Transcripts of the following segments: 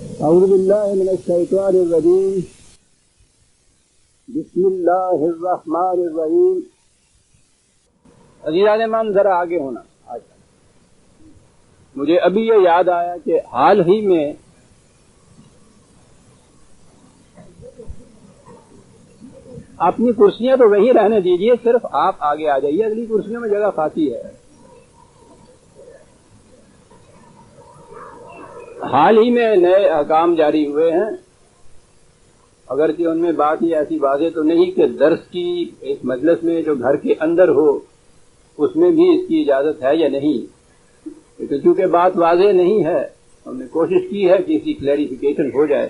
اعوذ باللہ من الشیطان الرجیم بسم اللہ الرحمن الرحیم. عزیزان من ذرا آگے ہونا. مجھے ابھی یہ یاد آیا کہ حال ہی میں اپنی کرسیاں تو وہی رہنے دیجئے، صرف آپ آگے آ جائیے، اگلی کرسیوں میں جگہ خالی ہے. حال ہی میں نئے احکام جاری ہوئے ہیں، اگرچہ ان میں بات یہ ایسی واضح تو نہیں کہ درس کی ایک مجلس میں جو گھر کے اندر ہو اس میں بھی اس کی اجازت ہے یا نہیں، لیکن چونکہ بات واضح نہیں ہے ہم نے کوشش کی ہے کہ اس کی کلیریفیکیشن ہو جائے.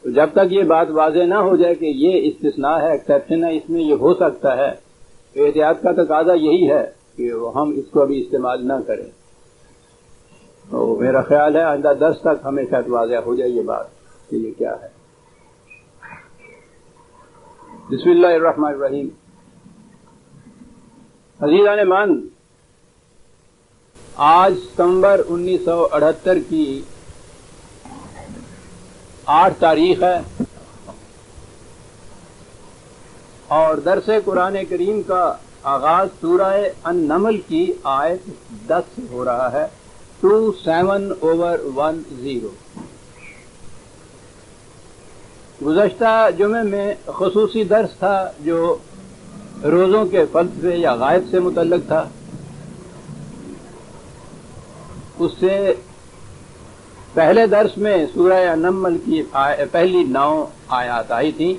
تو جب تک یہ بات واضح نہ ہو جائے کہ یہ استثناء ہے، ایکسیپشن ہے، اس میں یہ ہو سکتا ہے، تو احتیاط کا تقاضا یہی ہے کہ ہم اس کو ابھی استعمال نہ کریں. تو میرا خیال ہے آئندہ درس تک ہمیں شاید واضح ہو جائے یہ بات کہ یہ کیا ہے. بسم اللہ الرحمن الرحیم. عزیزان من، آج ستمبر 1978 کی 8 تاریخ ہے اور درس قرآن کریم کا آغاز سورہ النمل کی آیت 10 سے ہو رہا ہے، 27/10. گزشتہ جمعے میں خصوصی درس تھا جو روزوں کے فلسفے یا غائب سے متعلق تھا. اس سے پہلے درس میں سورہ النمل کی پہلی 9 آیات آئی تھیں.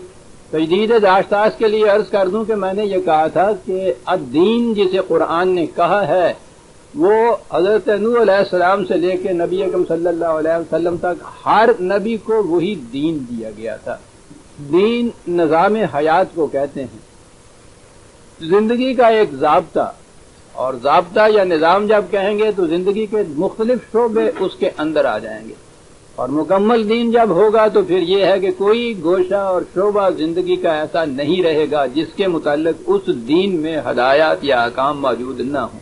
تجدید داشتاز کے لیے عرض کر دوں کہ میں نے یہ کہا تھا کہ الدین جسے قرآن نے کہا ہے وہ حضرت نوح علیہ السلام سے لے کے نبی اکرم صلی اللہ علیہ وسلم تک ہر نبی کو وہی دین دیا گیا تھا. دین نظام حیات کو کہتے ہیں، زندگی کا ایک ضابطہ، اور ضابطہ یا نظام جب کہیں گے تو زندگی کے مختلف شعبے اس کے اندر آ جائیں گے. اور مکمل دین جب ہوگا تو پھر یہ ہے کہ کوئی گوشہ اور شعبہ زندگی کا ایسا نہیں رہے گا جس کے متعلق اس دین میں ہدایات یا احکام موجود نہ ہوں.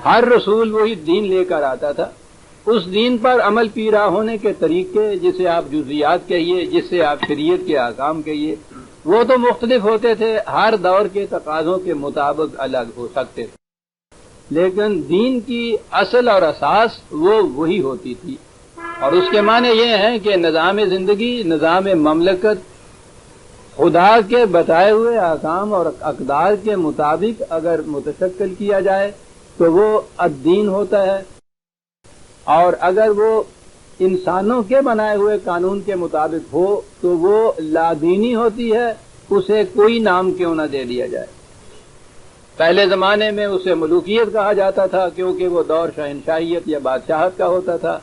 ہر رسول وہی دین لے کر آتا تھا. اس دین پر عمل پیرا ہونے کے طریقے، جسے آپ جزیات کہیے، جسے آپ شریعت کے احکام کہیے، وہ تو مختلف ہوتے تھے، ہر دور کے تقاضوں کے مطابق الگ ہو سکتے تھے، لیکن دین کی اصل اور اساس وہ وہی ہوتی تھی. اور اس کے معنی یہ ہیں کہ نظام زندگی، نظام مملکت خدا کے بتائے ہوئے احکام اور اقدار کے مطابق اگر متشکل کیا جائے تو وہ الدین ہوتا ہے، اور اگر وہ انسانوں کے بنائے ہوئے قانون کے مطابق ہو تو وہ لادینی ہوتی ہے، اسے کوئی نام کیوں نہ دے دیا جائے. پہلے زمانے میں اسے ملوکیت کہا جاتا تھا کیونکہ وہ دور شہنشاہیت یا بادشاہت کا ہوتا تھا.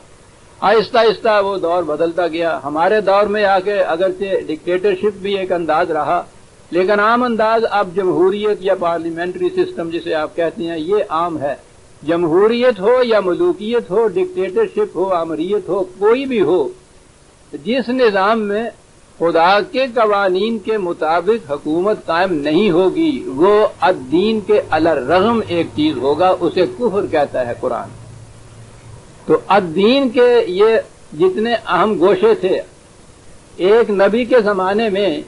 آہستہ آہستہ وہ دور بدلتا گیا. ہمارے دور میں آ کے اگرچہ ڈکٹیٹرشپ بھی ایک انداز رہا، لیکن عام انداز اب جمہوریت یا پارلیمنٹری سسٹم جسے آپ کہتے ہیں یہ عام ہے. جمہوریت ہو یا ملوکیت ہو، ڈکٹیٹرشپ ہو، امریت ہو، کوئی بھی ہو، جس نظام میں خدا کے قوانین کے مطابق حکومت قائم نہیں ہوگی وہ الدین کے الرغم ایک چیز ہوگا، اسے کفر کہتا ہے قرآن. تو الدین کے یہ جتنے اہم گوشے تھے، ایک نبی کے زمانے میں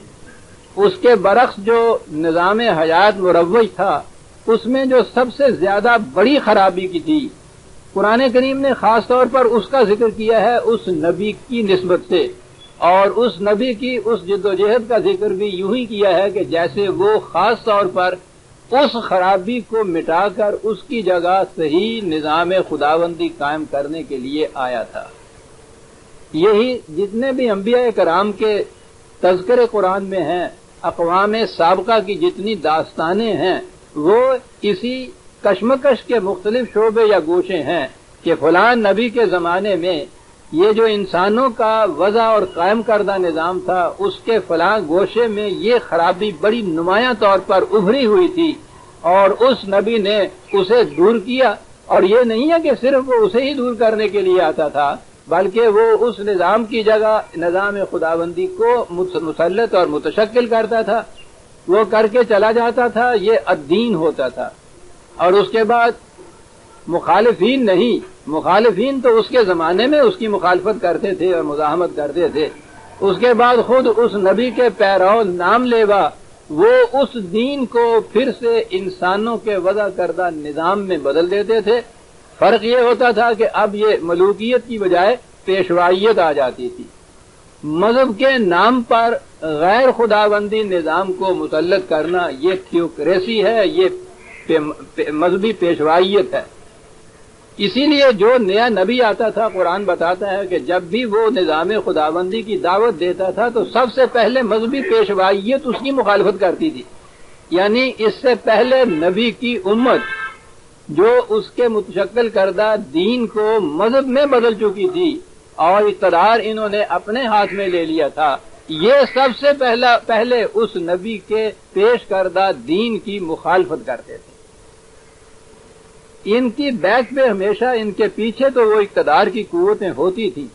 اس کے برعکس جو نظام حیات مروج تھا، اس میں جو سب سے زیادہ بڑی خرابی کی تھی، قرآن کریم نے خاص طور پر اس کا ذکر کیا ہے اس نبی کی نسبت سے، اور اس نبی کی اس جدوجہد کا ذکر بھی یوں ہی کیا ہے کہ جیسے وہ خاص طور پر اس خرابی کو مٹا کر اس کی جگہ صحیح نظام خداوندی قائم کرنے کے لیے آیا تھا. یہی جتنے بھی انبیاء کرام کے تذکرے قرآن میں ہیں، اقوام سابقہ کی جتنی داستانیں ہیں، وہ اسی کشمکش کے مختلف شعبے یا گوشے ہیں کہ فلاں نبی کے زمانے میں یہ جو انسانوں کا وضع اور قائم کردہ نظام تھا، اس کے فلاں گوشے میں یہ خرابی بڑی نمایاں طور پر ابھری ہوئی تھی اور اس نبی نے اسے دور کیا. اور یہ نہیں ہے کہ صرف وہ اسے ہی دور کرنے کے لیے آتا تھا، بلکہ وہ اس نظام کی جگہ نظام خداوندی کو مسلط اور متشکل کرتا تھا، وہ کر کے چلا جاتا تھا. یہ الدین ہوتا تھا. اور اس کے بعد مخالفین نہیں مخالفین تو اس کے زمانے میں اس کی مخالفت کرتے تھے اور مزاحمت کرتے تھے، اس کے بعد خود اس نبی کے پیرو نام لیوا وہ اس دین کو پھر سے انسانوں کے وضع کردہ نظام میں بدل دیتے تھے۔ فرق یہ ہوتا تھا کہ اب یہ ملوکیت کی بجائے پیشوائیت آ جاتی تھی۔ مذہب کے نام پر غیر خداوندی نظام کو مسلط کرنا یہ تھیوکریسی ہے، یہ مذہبی پیشوائیت ہے۔ اسی لیے جو نیا نبی آتا تھا، قرآن بتاتا ہے کہ جب بھی وہ نظام خداوندی کی دعوت دیتا تھا تو سب سے پہلے مذہبی پیشوائیت اس کی مخالفت کرتی تھی، یعنی اس سے پہلے نبی کی امت جو اس کے متشکل کردہ دین کو مذہب میں بدل چکی تھی اور اقتدار انہوں نے اپنے ہاتھ میں لے لیا تھا، یہ سب سے پہلے اس نبی کے پیش کردہ دین کی مخالفت کرتے تھے۔ ان کی بیک پہ ہمیشہ ان کے پیچھے تو وہ اقتدار کی قوتیں ہوتی تھی،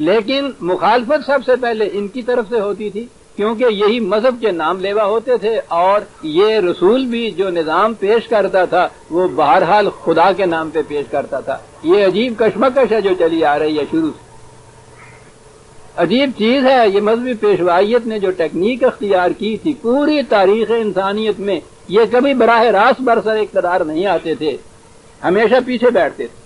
لیکن مخالفت سب سے پہلے ان کی طرف سے ہوتی تھی، کیونکہ یہی مذہب کے نام لیوا ہوتے تھے اور یہ رسول بھی جو نظام پیش کرتا تھا وہ بہرحال خدا کے نام پہ پیش کرتا تھا۔ یہ عجیب کشمکش ہے جو چلی آ رہی ہے شروع سے، عجیب چیز ہے۔ یہ مذہبی پیشوائیت نے جو ٹیکنیک اختیار کی تھی پوری تاریخ انسانیت میں، یہ کبھی براہ راست برسر اقتدار نہیں آتے تھے، ہمیشہ پیچھے بیٹھتے تھے۔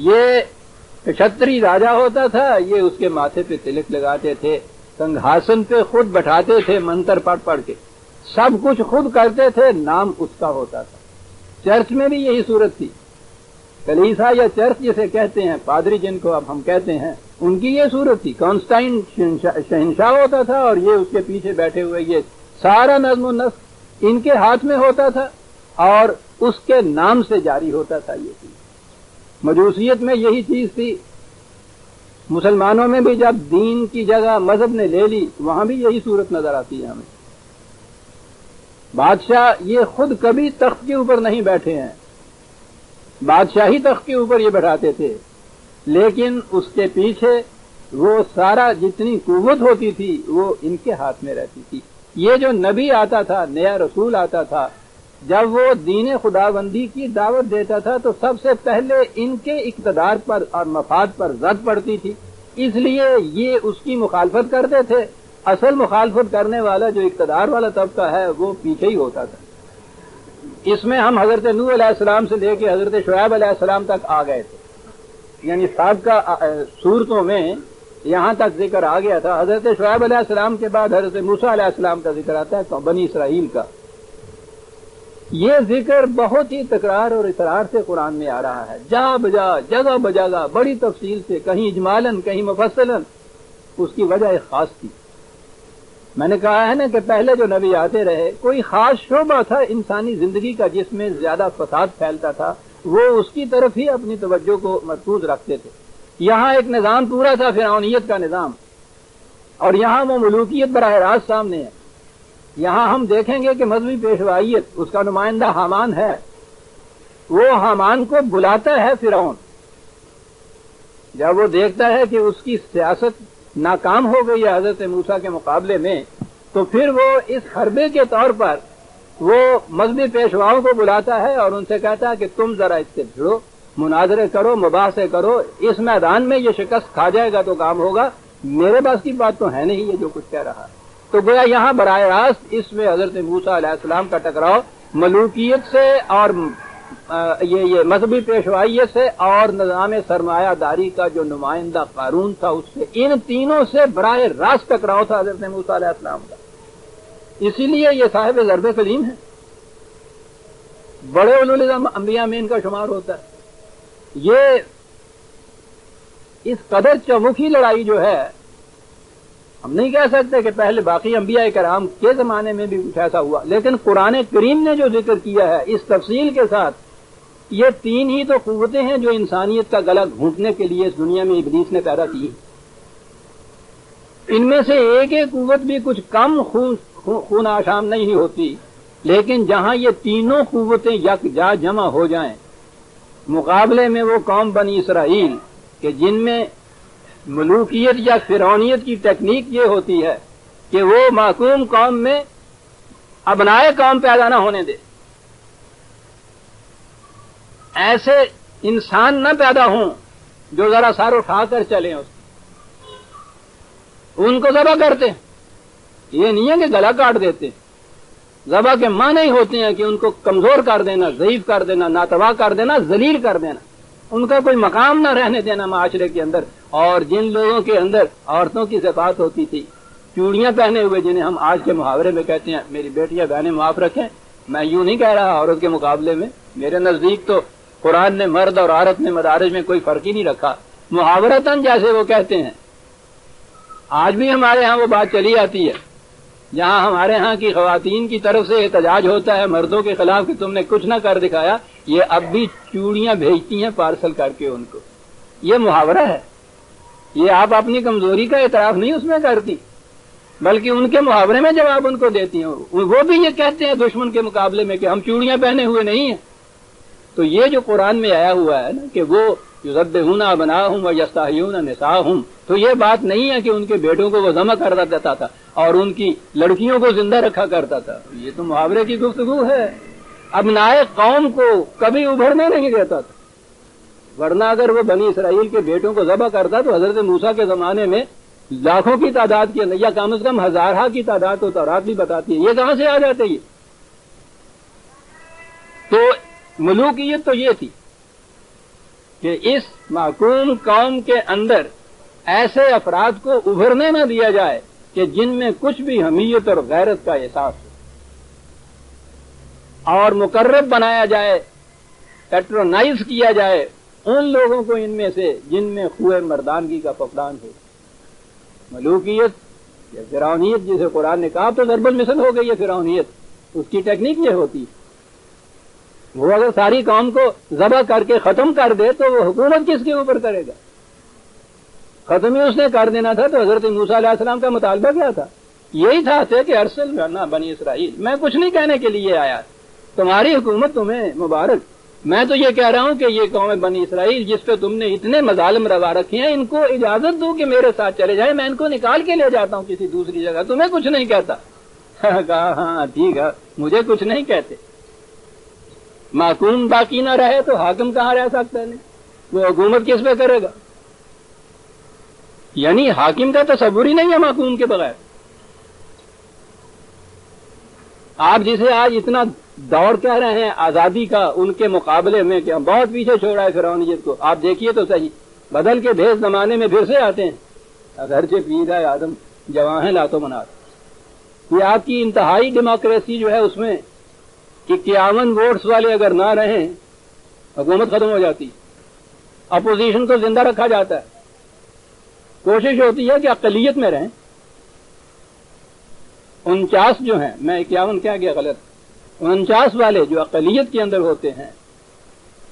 یہ چھتری راجہ ہوتا تھا، یہ اس کے ماتھے پہ تلک لگاتے تھے، سنگھاسن پہ خود بٹھاتے تھے منتر پڑھ پڑھ کے، سب کچھ خود کرتے تھے، نام اس کا ہوتا تھا۔ چرچ میں بھی یہی صورت تھی، کلیسا یا چرچ جسے کہتے ہیں، پادری جن کو اب ہم کہتے ہیں، ان کی یہ صورت تھی۔ کانسٹائن شہنشاہ ہوتا تھا اور یہ اس کے پیچھے بیٹھے ہوئے، یہ سارا نظم و نسق ان کے ہاتھ میں ہوتا تھا اور اس کے نام سے جاری ہوتا تھا۔ یہ چیز مجوسیت میں یہی چیز تھی، مسلمانوں میں بھی جب دین کی جگہ مذہب نے لے لی وہاں بھی یہی صورت نظر آتی ہے ہمیں۔ بادشاہ یہ خود کبھی تخت کے اوپر نہیں بیٹھے ہیں، بادشاہی تخت کے اوپر یہ بیٹھاتے تھے، لیکن اس کے پیچھے وہ سارا جتنی قوت ہوتی تھی وہ ان کے ہاتھ میں رہتی تھی۔ یہ جو نبی آتا تھا، نیا رسول آتا تھا، جب وہ دین خداوندی کی دعوت دیتا تھا تو سب سے پہلے ان کے اقتدار پر اور مفاد پر زد پڑتی تھی، اس لیے یہ اس کی مخالفت کرتے تھے۔ اصل مخالفت کرنے والا جو اقتدار والا طبقہ ہے وہ پیچھے ہی ہوتا تھا۔ اس میں ہم حضرت نوح علیہ السلام سے لے کے حضرت شعیب علیہ السلام تک آ گئے تھے، یعنی سابقہ صورتوں میں یہاں تک ذکر آ گیا تھا۔ حضرت شعیب علیہ السلام کے بعد حضرت موسیٰ علیہ السلام کا ذکر آتا ہے، بنی اسرائیل کا۔ یہ ذکر بہت ہی تکرار اور اصرار سے قرآن میں آ رہا ہے، جا بجا، جگہ بجگہ، بڑی تفصیل سے، کہیں اجمالاً کہیں مفصلاً۔ اس کی وجہ ایک خاص تھی، میں نے کہا ہے نا کہ پہلے جو نبی آتے رہے کوئی خاص شعبہ تھا انسانی زندگی کا جس میں زیادہ فساد پھیلتا تھا، وہ اس کی طرف ہی اپنی توجہ کو مرکوز رکھتے تھے۔ یہاں ایک نظام پورا تھا، فرعونیت کا نظام، اور یہاں وہ ملوکیت براہ راست سامنے ہے۔ یہاں ہم دیکھیں گے کہ مذہبی پیشوائیت، اس کا نمائندہ حامان ہے، وہ حامان کو بلاتا ہے فرعون، جب وہ دیکھتا ہے کہ اس کی سیاست ناکام ہو گئی ہے حضرت موسیٰ کے مقابلے میں، تو پھر وہ اس حربے کے طور پر وہ مذہبی پیشواؤں کو بلاتا ہے اور ان سے کہتا ہے کہ تم ذرا اس سے بھیڑو، مناظرے کرو، مباحثے کرو، اس میدان میں یہ شکست کھا جائے گا تو کام ہوگا، میرے پاس کی بات تو ہے نہیں یہ جو کچھ کہہ رہا ہے۔ تو گویا یہاں براہ راست اس میں حضرت موسیٰ علیہ السلام کا ٹکراؤ ملوکیت سے اور یہ مذہبی پیشوائیت سے اور نظام سرمایہ داری کا جو نمائندہ قارون تھا اس سے، ان تینوں سے براہ راست ٹکراؤ تھا حضرت موسیٰ علیہ السلام کا۔ اسی لیے یہ صاحب ضرب کلیم ہے، بڑے اولو العزم انبیاء میں ان کا شمار ہوتا ہے۔ یہ اس قدر چمکی لڑائی جو ہے، ہم نہیں کہہ سکتے کہ پہلے باقی انبیاء کرام کے زمانے میں بھی کچھ ایسا ہوا، لیکن قرآن کریم نے جو ذکر کیا ہے اس تفصیل کے ساتھ، یہ تین ہی تو قوتیں ہیں جو انسانیت کا گلا گھونٹنے کے لیے اس دنیا میں ابلیس نے پیدا کی۔ ان میں سے ایک ایک قوت بھی کچھ کم خون آشام نہیں ہوتی، لیکن جہاں یہ تینوں قوتیں یکجا جمع ہو جائیں، مقابلے میں وہ قوم بنی اسرائیل کہ جن میں ملوکیت یا فرعونیت کی ٹیکنیک یہ ہوتی ہے کہ وہ معصوم قوم میں ابنائے قوم پیدا نہ ہونے دے، ایسے انسان نہ پیدا ہوں جو ذرا سر اٹھا کر چلیں ان کو ذبح کرتے ہیں. یہ نہیں ہے کہ گلا کاٹ دیتے. ذبح کے معنی ہی ہوتے ہیں کہ ان کو کمزور کر دینا، ضعیف کر دینا، ناتواں کر دینا، ذلیل کر دینا، ان کا کوئی مقام نہ رہنے دینا معاشرے کے اندر. اور جن لوگوں کے اندر عورتوں کی صفات ہوتی تھی، چوڑیاں پہنے ہوئے، جنہیں ہم آج کے محاورے میں کہتے ہیں، میری بیٹیاں بہنیں معاف رکھیں، میں یوں نہیں کہہ رہا عورت کے مقابلے میں، میرے نزدیک تو قرآن نے مرد اور عورت میں مدارج میں کوئی فرق ہی نہیں رکھا، محاورتاً جیسے وہ کہتے ہیں. آج بھی ہمارے ہاں وہ بات چلی آتی ہے، جہاں ہمارے ہاں کی خواتین کی طرف سے احتجاج ہوتا ہے مردوں کے خلاف کہ تم نے کچھ نہ کر دکھایا، یہ اب بھی چوڑیاں بھیجتی ہیں پارسل کر کے ان کو. یہ محاورہ ہے، یہ آپ اپنی کمزوری کا اعتراف نہیں اس میں کرتی، بلکہ ان کے محاورے میں جواب ان کو دیتی ہیں. وہ بھی یہ کہتے ہیں دشمن کے مقابلے میں کہ ہم چوڑیاں پہنے ہوئے نہیں ہیں. تو یہ جو قرآن میں آیا ہوا ہے نا کہ وہ یذبحون ابناءہم ویستحیون نساءہم، تو یہ بات نہیں ہے کہ ان کے بیٹوں کو وہ ذبح کر دیتا تھا اور ان کی لڑکیوں کو زندہ رکھا کرتا تھا. یہ تو محاورے کی گفتگو ہے. ابنائے قوم کو کبھی ابھرنے نہیں دیتا تھا، ورنہ اگر وہ بنی اسرائیل کے بیٹوں کو ذبح کرتا تو حضرت موسیٰ کے زمانے میں لاکھوں کی تعداد کی یا کم از کم ہزارہ کی تعداد تو تورات بھی بتاتی ہے. یہ کہاں سے آ جاتے یہ؟ تو ملوکیت تو یہ تھی کہ اس معقوم قوم کے اندر ایسے افراد کو ابھرنے نہ دیا جائے کہ جن میں کچھ بھی حمیت اور غیرت کا احساس ہو، اور مقرب بنایا جائے، پیٹرونائز کیا جائے ان لوگوں کو ان میں سے جن میں خوئے مردانگی کا فقدان ہو. ملوکیت یا فرعونیت جسے قرآن نے کہا تو ضرب المثل ہو گئی ہے فرعونیت. اس کی ٹیکنیک یہ ہوتی ہے، وہ اگر ساری قوم کو ذبح کر کے ختم کر دے تو وہ حکومت کس کے اوپر کرے گا؟ ختم ہی اس نے کر دینا تھا. تو حضرت موسیٰ علیہ السلام کا مطالبہ کیا تھا؟ یہی تھا کہ ارسل کرنا بنی اسرائیل، میں کچھ نہیں کہنے کے لیے آیا، تمہاری حکومت تمہیں مبارک. میں تو یہ کہہ رہا ہوں کہ یہ قوم بنی اسرائیل جس پہ تم نے اتنے مظالم روا رکھے ہیں، ان کو اجازت دو کہ میرے ساتھ چلے جائیں، میں ان کو نکال کے لے جاتا ہوں کسی دوسری جگہ، تمہیں کچھ نہیں کہتا. کہا ہاں ٹھیک ہے، مجھے کچھ نہیں کہتے. معقوم باقی نہ رہے تو حاکم کہاں رہ سکتا ہے؟ وہ حکومت کس پہ کرے گا؟ یعنی حاکم کا تصور ہی نہیں ہے معقوم کے بغیر. آپ جسے آج اتنا دور کہہ رہے ہیں آزادی کا، ان کے مقابلے میں کہ ہم بہت پیچھے چھوڑا ہے فرعونیت کو، آپ دیکھیے تو صحیح، بدل کے بھیس زمانے میں پھر سے آتے ہیں. اگرچہ پیر ہے آدم جواں ہیں لاتو منات. یہ آپ کی انتہائی ڈیموکریسی جو ہے اس میں کہ 51 ووٹس والے اگر نہ رہیں حکومت ختم ہو جاتی، اپوزیشن کو زندہ رکھا جاتا ہے، کوشش ہوتی ہے کہ اقلیت میں رہیں. 49 جو ہیں، میں 51 کیا گیا غلط، 49 والے جو اقلیت کے اندر ہوتے ہیں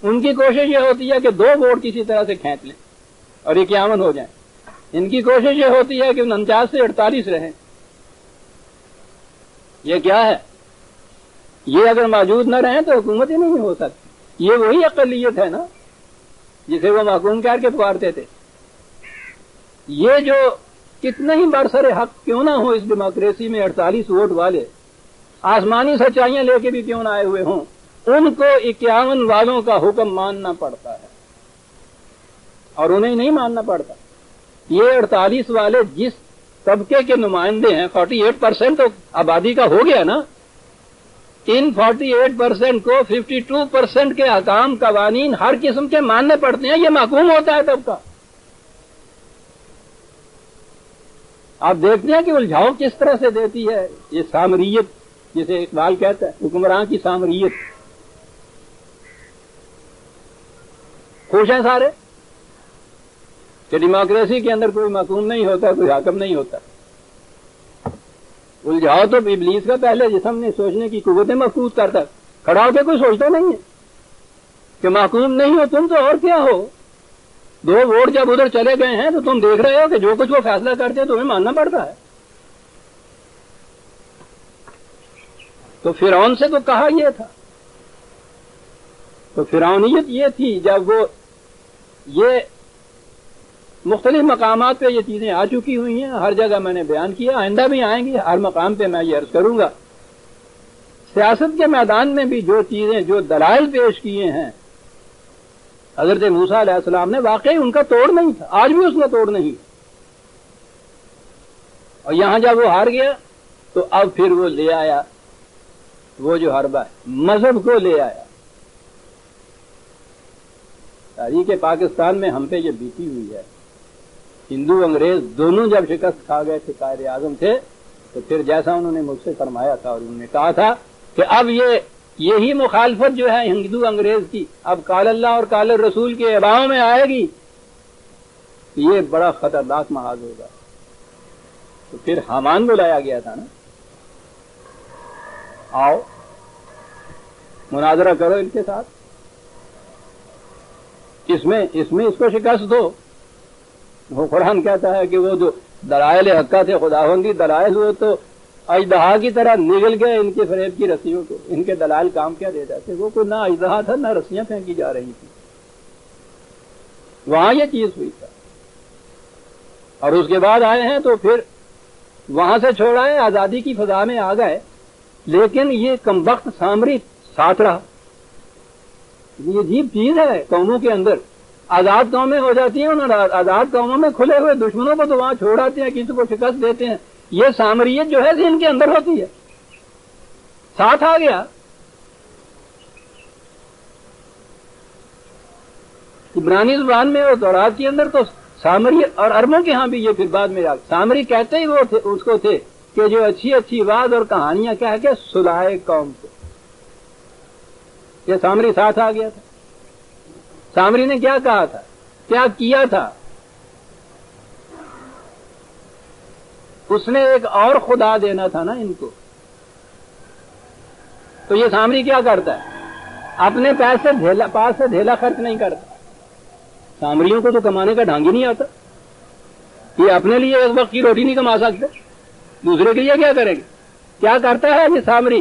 ان کی کوشش یہ ہوتی ہے کہ 2 ووٹ کسی طرح سے کھینچ لیں اور 51 ہو جائیں. ان کی کوشش یہ ہوتی ہے کہ 49 سے 48 رہیں. یہ کیا ہے؟ یہ اگر موجود نہ رہیں تو حکومت ہی نہیں ہو سکتی. یہ وہی اقلیت ہے نا جسے وہ معقوم کہہ کے پکارتے تھے. یہ جو کتنے ہی برسر حق کیوں نہ ہو اس ڈیموکریسی میں 48 ووٹ والے آسمانی سچائیاں لے کے بھی کیوں نہ آئے ہوئے ہوں، ان کو 51 والوں کا حکم ماننا پڑتا ہے اور انہیں نہیں ماننا پڑتا. یہ 48 والے جس طبقے کے نمائندے ہیں، 48% تو آبادی کا ہو گیا نا، ان 48% کو 52% کے احکام قوانین ہر قسم کے ماننے پڑتے ہیں. یہ معقوم ہوتا ہے طبقہ. آپ دیکھتے ہیں کہ الجھاؤ کس طرح سے دیتی ہے یہ سامریت جسے اقبال کہتا ہے، حکمران کی سامریت. خوش ہیں سارے کہ ڈیموکریسی کے اندر کوئی معقوم نہیں ہوتا، کوئی حاکم نہیں ہوتا. الجھاؤ تو ابلیس کا پہلے جسم نے سوچنے کی قوتیں محفوظ کرتا، کھڑا ہو کے کوئی سوچتا نہیں ہے کہ معقوم نہیں ہو تم تو اور کیا ہو. 2 ووٹ جب ادھر چلے گئے ہیں تو تم دیکھ رہے ہو کہ جو کچھ وہ فیصلہ کرتے ہیں تمہیں ماننا پڑتا ہے. تو فرعون سے تو کہا یہ تھا. تو فرعونیت یہ تھی جب وہ یہ مختلف مقامات پہ یہ چیزیں آ چکی ہوئی ہیں، ہر جگہ میں نے بیان کیا، آئندہ بھی آئیں گی، ہر مقام پہ میں یہ عرض کروں گا. سیاست کے میدان میں بھی جو چیزیں، جو دلائل پیش کیے ہیں حضرت موسیٰ علیہ السلام نے واقعی ان کا توڑ نہیں تھا، آج بھی اس کا توڑ نہیں، اور یہاں جب وہ ہار گیا تو اب پھر وہ لے آیا وہ جو حربہ ہے، مذہب کو لے آیا۔ تاریخ پاکستان میں ہم پہ یہ بیتی ہوئی ہے، ہندو انگریز دونوں جب شکست کھا گئے تھے، قائد اعظم تھے، تو پھر جیسا انہوں نے مجھ سے فرمایا تھا اور انہوں نے کہا تھا کہ اب یہی مخالفت جو ہے ہندو انگریز کی اب قال اللہ اور قال الرسول کے اباؤں میں آئے گی، یہ بڑا خطرناک محاذ ہوگا۔ تو پھر حامان بلایا گیا تھا نا، آؤ مناظرہ کرو ان کے ساتھ، اس میں اس کو شکست دو۔ وہ قرآن کہتا ہے کہ وہ جو دلائل حقہ تھے، خداوندی دلائل، وہ تو اژدہا کی طرح نگل گئے ان کے فریب کی رسیوں کو، ان کے دلائل کام کیا دے جاتے، وہ کوئی نہ اژدہا تھا نہ رسیاں پھینکی جا رہی تھی، وہاں یہ چیز ہوئی تھا۔ اور اس کے بعد آئے ہیں تو پھر وہاں سے چھوڑ آئے، آزادی کی فضا میں آ گئے، لیکن یہ کمبخت سامری ساتھ رہا۔ یہ عجیب چیز ہے قوموں کے اندر، آزاد قومیں ہو جاتی ہیں، ان آزاد قوموں میں کھلے ہوئے دشمنوں کو تو وہاں چھوڑ آتے ہیں، کسی کو شکست دیتے ہیں۔ یہ سامریت جو ہے ان کے اندر ہوتی ہے، ساتھ آ گیا۔ عبرانی زبان میں اور تورات کے اندر تو سامری، اور عربوں کے ہاں بھی یہ پھر بعد میں سامری کہتے ہی وہ اس کو تھے کہ جو اچھی اچھی بات اور کہانیاں کہہ کے سلائے قوم کو۔ یہ سامری ساتھ آ گیا تھا۔ سامری نے کیا کہا تھا، کیا کیا تھا؟ اس نے ایک اور خدا دینا تھا نا ان کو۔ تو یہ سامری کیا کرتا ہے، اپنے پاس سے ڈھیلا خرچ نہیں کرتا۔ سامریوں کو تو کمانے کا ڈھنگ ہی نہیں آتا، یہ اپنے لیے ایک وقت کی روٹی نہیں کما سکتے، دوسرے کے لیے کیا کریں گے؟ کیا کرتا ہے یہ سامری؟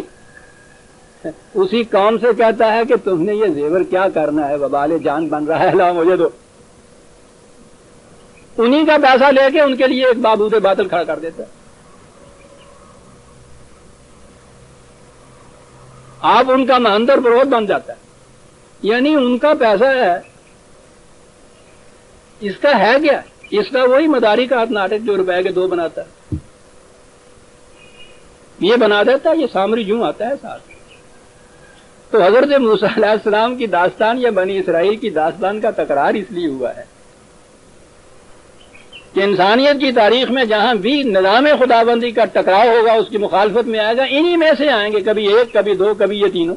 اسی قوم سے کہتا ہے کہ تم نے یہ زیور کیا کرنا ہے، وبال جان بن رہا ہے، لا مجھے دو۔ انہی کا پیسہ لے کے ان کے لیے ایک بابود باطل کھڑا کر دیتا ہے۔ آپ ان کا مہندر فروخت بن جاتا ہے، یعنی ان کا پیسہ ہے، اس کا ہے کیا؟ اس کا وہی مداری کا ناٹک جو روپے کے 2 بناتا ہے، یہ بنا دیتا ہے۔ یہ سامری یوں آتا ہے ساتھ۔ تو حضرت موسیٰ علیہ السلام کی داستان یا بنی اسرائیل کی داستان کا تکرار اس لیے ہوا ہے کہ انسانیت کی تاریخ میں جہاں بھی نظام خدابندی کا ٹکراؤ ہوگا، اس کی مخالفت میں آئے گا، انہی میں سے آئیں گے، کبھی ایک، کبھی 2، کبھی یہ تینوں۔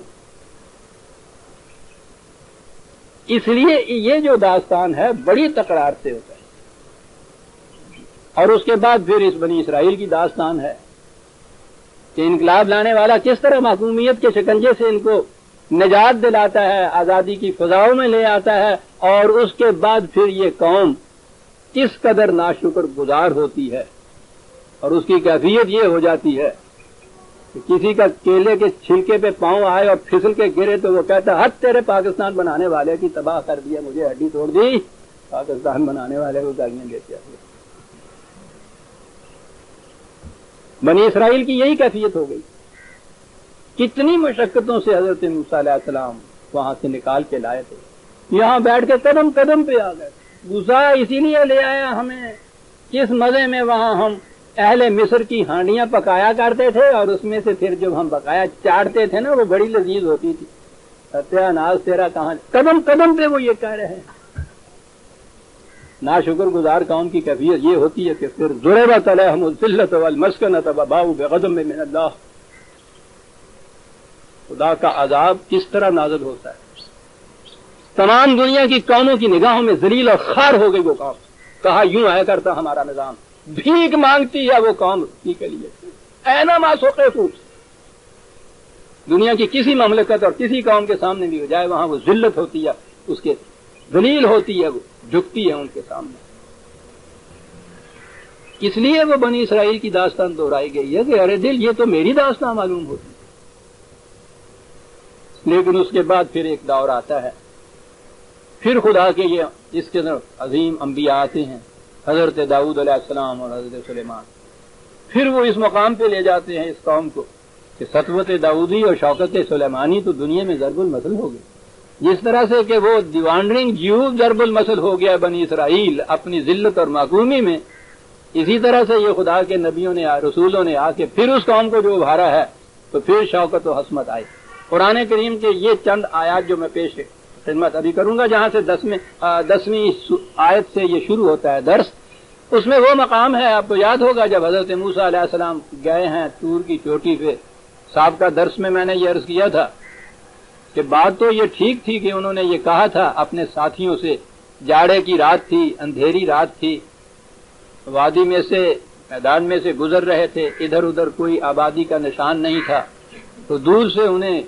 اس لیے یہ جو داستان ہے بڑی تکرار سے ہوتا ہے۔ اور اس کے بعد پھر اس بنی اسرائیل کی داستان ہے کہ انقلاب لانے والا کس طرح محکومیت کے شکنجے سے ان کو نجات دلاتا ہے، آزادی کی فضاؤں میں لے آتا ہے، اور اس کے بعد پھر یہ قوم کس قدر ناشکر گزار ہوتی ہے، اور اس کی کیفیت یہ ہو جاتی ہے کہ کسی کا کیلے کے چھلکے پہ پاؤں آئے اور پھسل کے گرے تو وہ کہتا ہے، حد تیرے پاکستان بنانے والے کی، تباہ کر دیا، مجھے ہڈی توڑ دی، پاکستان بنانے والے کو گالیاں دیتے ہیں۔ بنی اسرائیل کی یہی کیفیت ہو گئی۔ کتنی مشقتوں سے حضرت موسیٰ علیہ السلام وہاں سے نکال کے لائے تھے، یہاں بیٹھ کے قدم قدم پہ آ گئے۔ موسیٰ اسی لیے لے آیا ہمیں، کس مزے میں وہاں ہم اہل مصر کی ہانڈیاں پکایا کرتے تھے، اور اس میں سے پھر جب ہم بقایا چاٹتے تھے نا، وہ بڑی لذیذ ہوتی تھی۔ ستیہ ناز تیرا کہاں، قدم قدم پہ وہ یہ کہہ رہے ہیں۔ ناشکر گزار قوم کی کیفیت یہ ہوتی ہے کہ پھر ضربت علیہم الذلۃ والمسکنۃ وباؤوا بغضب من اللہ، خدا کا عذاب کس طرح نازل ہوتا ہے۔ تمام دنیا کی قوموں کی نگاہوں میں ذلیل اور خوار ہو گئی وہ قوم۔ کہا یوں آیا کرتا ہمارا نظام، بھیک مانگتی ہے وہ قوم اسی کے لیے، اینما ثقفوا، دنیا کی کسی مملکت اور کسی قوم کے سامنے بھی ہو جائے، وہاں وہ ذلت ہوتی ہے، اس کے ذلیل ہوتی ہے، وہ جھکتی ہے ان کے سامنے۔ اس لیے وہ بنی اسرائیل کی داستان دہرائی گئی ہے کہ ارے دل، یہ تو میری داستان معلوم ہوتی ہے۔ لیکن اس کے بعد پھر ایک دور آتا ہے، پھر خدا کے یہ اس کے اندر عظیم انبیاء آتے ہیں، حضرت داؤد علیہ السلام اور حضرت سلیمان۔ پھر وہ اس مقام پہ لے جاتے ہیں اس قوم کو کہ سطوت داؤدی اور شوکت سلیمانی تو دنیا میں ضرب المثل ہو گئی۔ جس طرح سے کہ وہ دیوانڈرنگ جیو ضرب المثل ہو گیا بنی اسرائیل اپنی ذلت اور معصومی میں، اسی طرح سے یہ خدا کے نبیوں نے رسولوں نے آ کے پھر اس قوم کو جو ابھارا ہے تو پھر شوکت و حسمت آئی۔ قرآن کریم کے یہ چند آیات جو میں پیش خدمت ابھی کروں گا، جہاں سے 10ویں آیت سے یہ شروع ہوتا ہے درس، اس میں وہ مقام ہے، آپ کو یاد ہوگا جب حضرت موسیٰ علیہ السلام گئے ہیں طور کی چوٹی پہ۔ سابقہ درس میں نے یہ عرض کیا تھا کہ بات تو یہ ٹھیک تھی کہ انہوں نے یہ کہا تھا اپنے ساتھیوں سے، جاڑے کی رات تھی، اندھیری رات تھی، وادی میں سے میدان میں سے گزر رہے تھے، ادھر ادھر کوئی آبادی کا نشان نہیں تھا، تو دور سے انہیں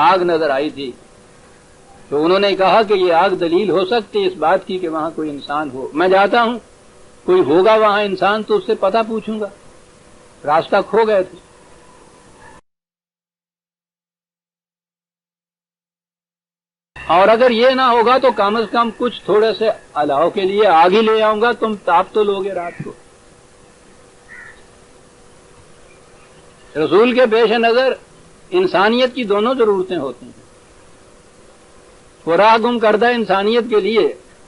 آگ نظر آئی تھی، تو انہوں نے کہا کہ یہ آگ دلیل ہو سکتی اس بات کی کہ وہاں کوئی انسان ہو، میں جاتا ہوں کوئی ہوگا وہاں انسان تو اس سے پتہ پوچھوں گا۔ راستہ کھو گئے تھے، اور اگر یہ نہ ہوگا تو کم از کم کچھ تھوڑے سے الاؤ کے لیے آگ ہی لے آؤں گا، تم تاپ تو لوگے رات کو۔ رسول کے پیش نظر انسانیت کی دونوں ضرورتیں ہوتی ہیں۔ وہ راہ گم کردہ انسانیت کے لیے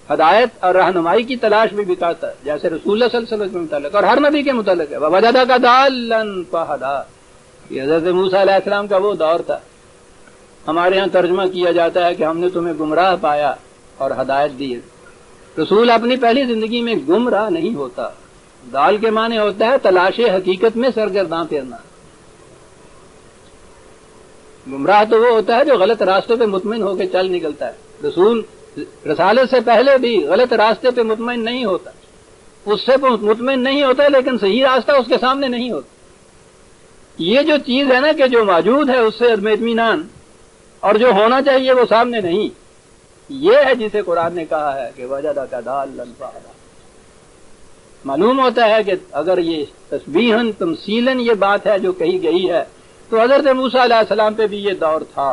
ہدایت اور رہنمائی کی تلاش بھی بکاتا ہے، جیسے رسول اللہ صلی اللہ علیہ وسلم کے متعلق اور ہر نبی کے متعلق ہے۔ وَوَجَدَكَ ضَالًّا فَهَدَىٰ، یہ حضرت موسیٰ علیہ السلام کا وہ دور تھا۔ ہمارے ہاں ترجمہ کیا جاتا ہے کہ ہم نے تمہیں گمراہ پایا اور ہدایت دی۔ رسول اپنی پہلی زندگی میں گمراہ نہیں ہوتا۔ دال کے معنی ہوتا ہے تلاش حقیقت میں سرگرداں پھرنا۔ گمراہ تو وہ ہوتا ہے جو غلط راستے پہ مطمئن ہو کے چل نکلتا ہے۔ رسول رسالت سے پہلے بھی غلط راستے پہ مطمئن نہیں ہوتا، اس سے مطمئن نہیں ہوتا، لیکن صحیح راستہ اس کے سامنے نہیں ہوتا۔ یہ جو چیز ہے نا کہ جو موجود ہے اس سے عدم اطمینان، اور جو ہونا چاہیے وہ سامنے نہیں، یہ ہے جسے قرآن نے کہا ہے کہ وَجَدَكَ ضَالًّا فَهَدَىٰ۔ معلوم ہوتا ہے کہ اگر یہ تشبیہاً تمثیلاً یہ بات ہے جو کہی گئی ہے تو حضرت موسیٰ علیہ السلام پہ بھی یہ دور تھا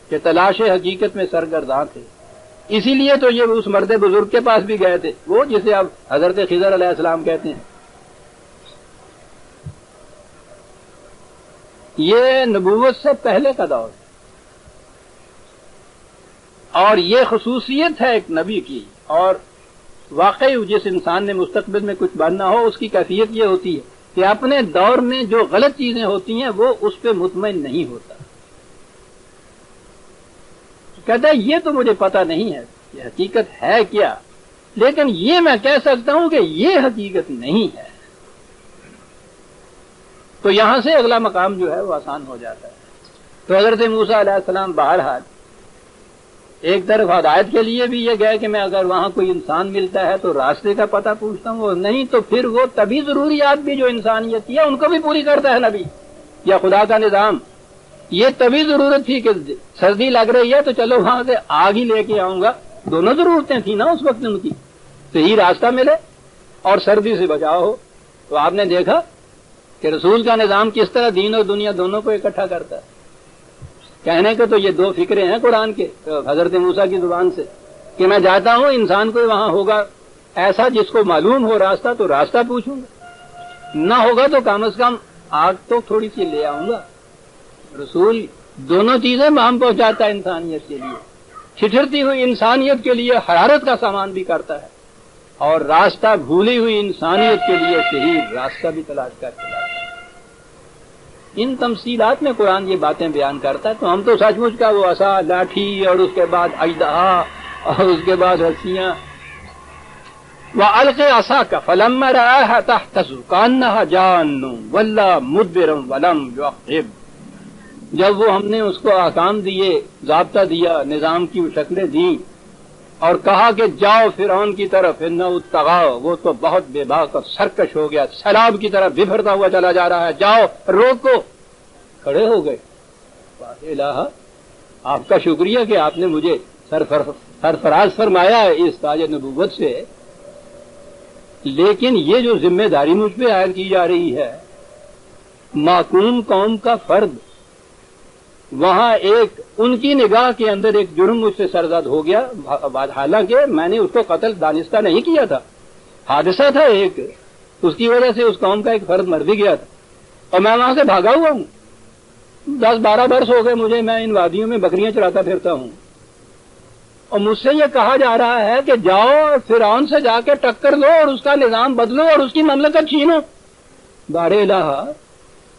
کہ تلاش حقیقت میں سرگرداں تھے۔ اسی لیے تو یہ اس مرد بزرگ کے پاس بھی گئے تھے، وہ جسے اب حضرت خضر علیہ السلام کہتے ہیں۔ یہ نبوت سے پہلے کا دور ہے، اور یہ خصوصیت ہے ایک نبی کی، اور واقعی جس انسان نے مستقبل میں کچھ بننا ہو اس کی کیفیت یہ ہوتی ہے کہ اپنے دور میں جو غلط چیزیں ہوتی ہیں وہ اس پہ مطمئن نہیں ہوتا، کہتا ہے یہ تو مجھے پتہ نہیں ہے یہ حقیقت ہے کیا، لیکن یہ میں کہہ سکتا ہوں کہ یہ حقیقت نہیں ہے۔ تو یہاں سے اگلا مقام جو ہے وہ آسان ہو جاتا ہے۔ تو حضرت موسیٰ علیہ السلام بہرحال ایک طرف ہدایت کے لیے بھی یہ گئے کہ میں اگر وہاں کوئی انسان ملتا ہے تو راستے کا پتہ پوچھتا ہوں، اور نہیں تو پھر وہ طبی ضروریات بھی جو انسانیت کی ہے ان کو بھی پوری کرتا ہے نبی یا خدا کا نظام۔ یہ طبی ضرورت تھی کہ سردی لگ رہی ہے تو چلو وہاں سے آگ ہی لے کے آؤں گا، دونوں ضرورتیں تھیں نا اس وقت ان کی، صحیح راستہ ملے اور سردی سے بچاؤ ہو۔ تو آپ نے دیکھا کہ رسول کا نظام کس طرح دین اور دنیا دونوں کو اکٹھا کرتا ہے۔ کہنے کے تو یہ دو فکرے ہیں قرآن کے حضرت موسیٰ کی زبان سے کہ میں جاتا ہوں انسان کوئی وہاں ہوگا ایسا جس کو معلوم ہو راستہ تو راستہ پوچھوں گا، نہ ہوگا تو کم از کم آگ تو تھوڑی سی لے آؤں گا۔ رسول دونوں چیزیں مہم پہنچاتا ہے انسانیت کے لیے، چھٹرتی ہوئی انسانیت کے لیے حرارت کا سامان بھی کرتا ہے، اور راستہ بھولی ہوئی انسانیت کے لیے صحیح راستہ بھی تلاش کرتا ہے۔ ان تمثیلات میں قرآن یہ باتیں بیان کرتا ہے تو ہم تو سچ مچ کا وہ عصا، لاٹھی، اور اس کے بعد اژدہا، اور اس کے بعد رسیاں، وَأَلْقِ عَصَاكَ فَلَمَّا رَآهَا تَهْتَزُّ كَأَنَّهَا جَانٌّ وَلَّىٰ مُدْبِرًا وَلَمْ يُعَقِّبْ۔ جب وہ ہم نے اس کو احکام دیے، ضابطہ دیا، نظام کی شکلیں دیں، اور کہا کہ جاؤ فرعون کی طرف، انه طغى، وہ تو بہت بے باک اور سرکش ہو گیا، سیلاب کی طرح بفرتا ہوا چلا جا رہا ہے، جاؤ روکو، کھڑے ہو گئے۔ الہ، آپ کا شکریہ کہ آپ نے مجھے سرفراز فرمایا ہے اس تاج نبوت سے، لیکن یہ جو ذمہ داری مجھ پہ عائد کی جا رہی ہے، معقوم قوم کا فرد، وہاں ایک ان کی نگاہ کے اندر ایک جرم مجھ سے سرزد ہو گیا، حالانکہ میں نے اس کو قتل دانستہ نہیں کیا تھا، حادثہ تھا ایک، اس کی وجہ سے اس قوم کا ایک فرد مر بھی گیا تھا، اور میں وہاں سے بھاگا ہوا ہوں۔ 10-12 برس ہو گئے مجھے، میں ان وادیوں میں بکریاں چراتا پھرتا ہوں، اور مجھ سے یہ کہا جا رہا ہے کہ جاؤ اور فرعون سے جا کے ٹکر لو اور اس کا نظام بدلو اور اس کی مملکت چھینو. بار الہ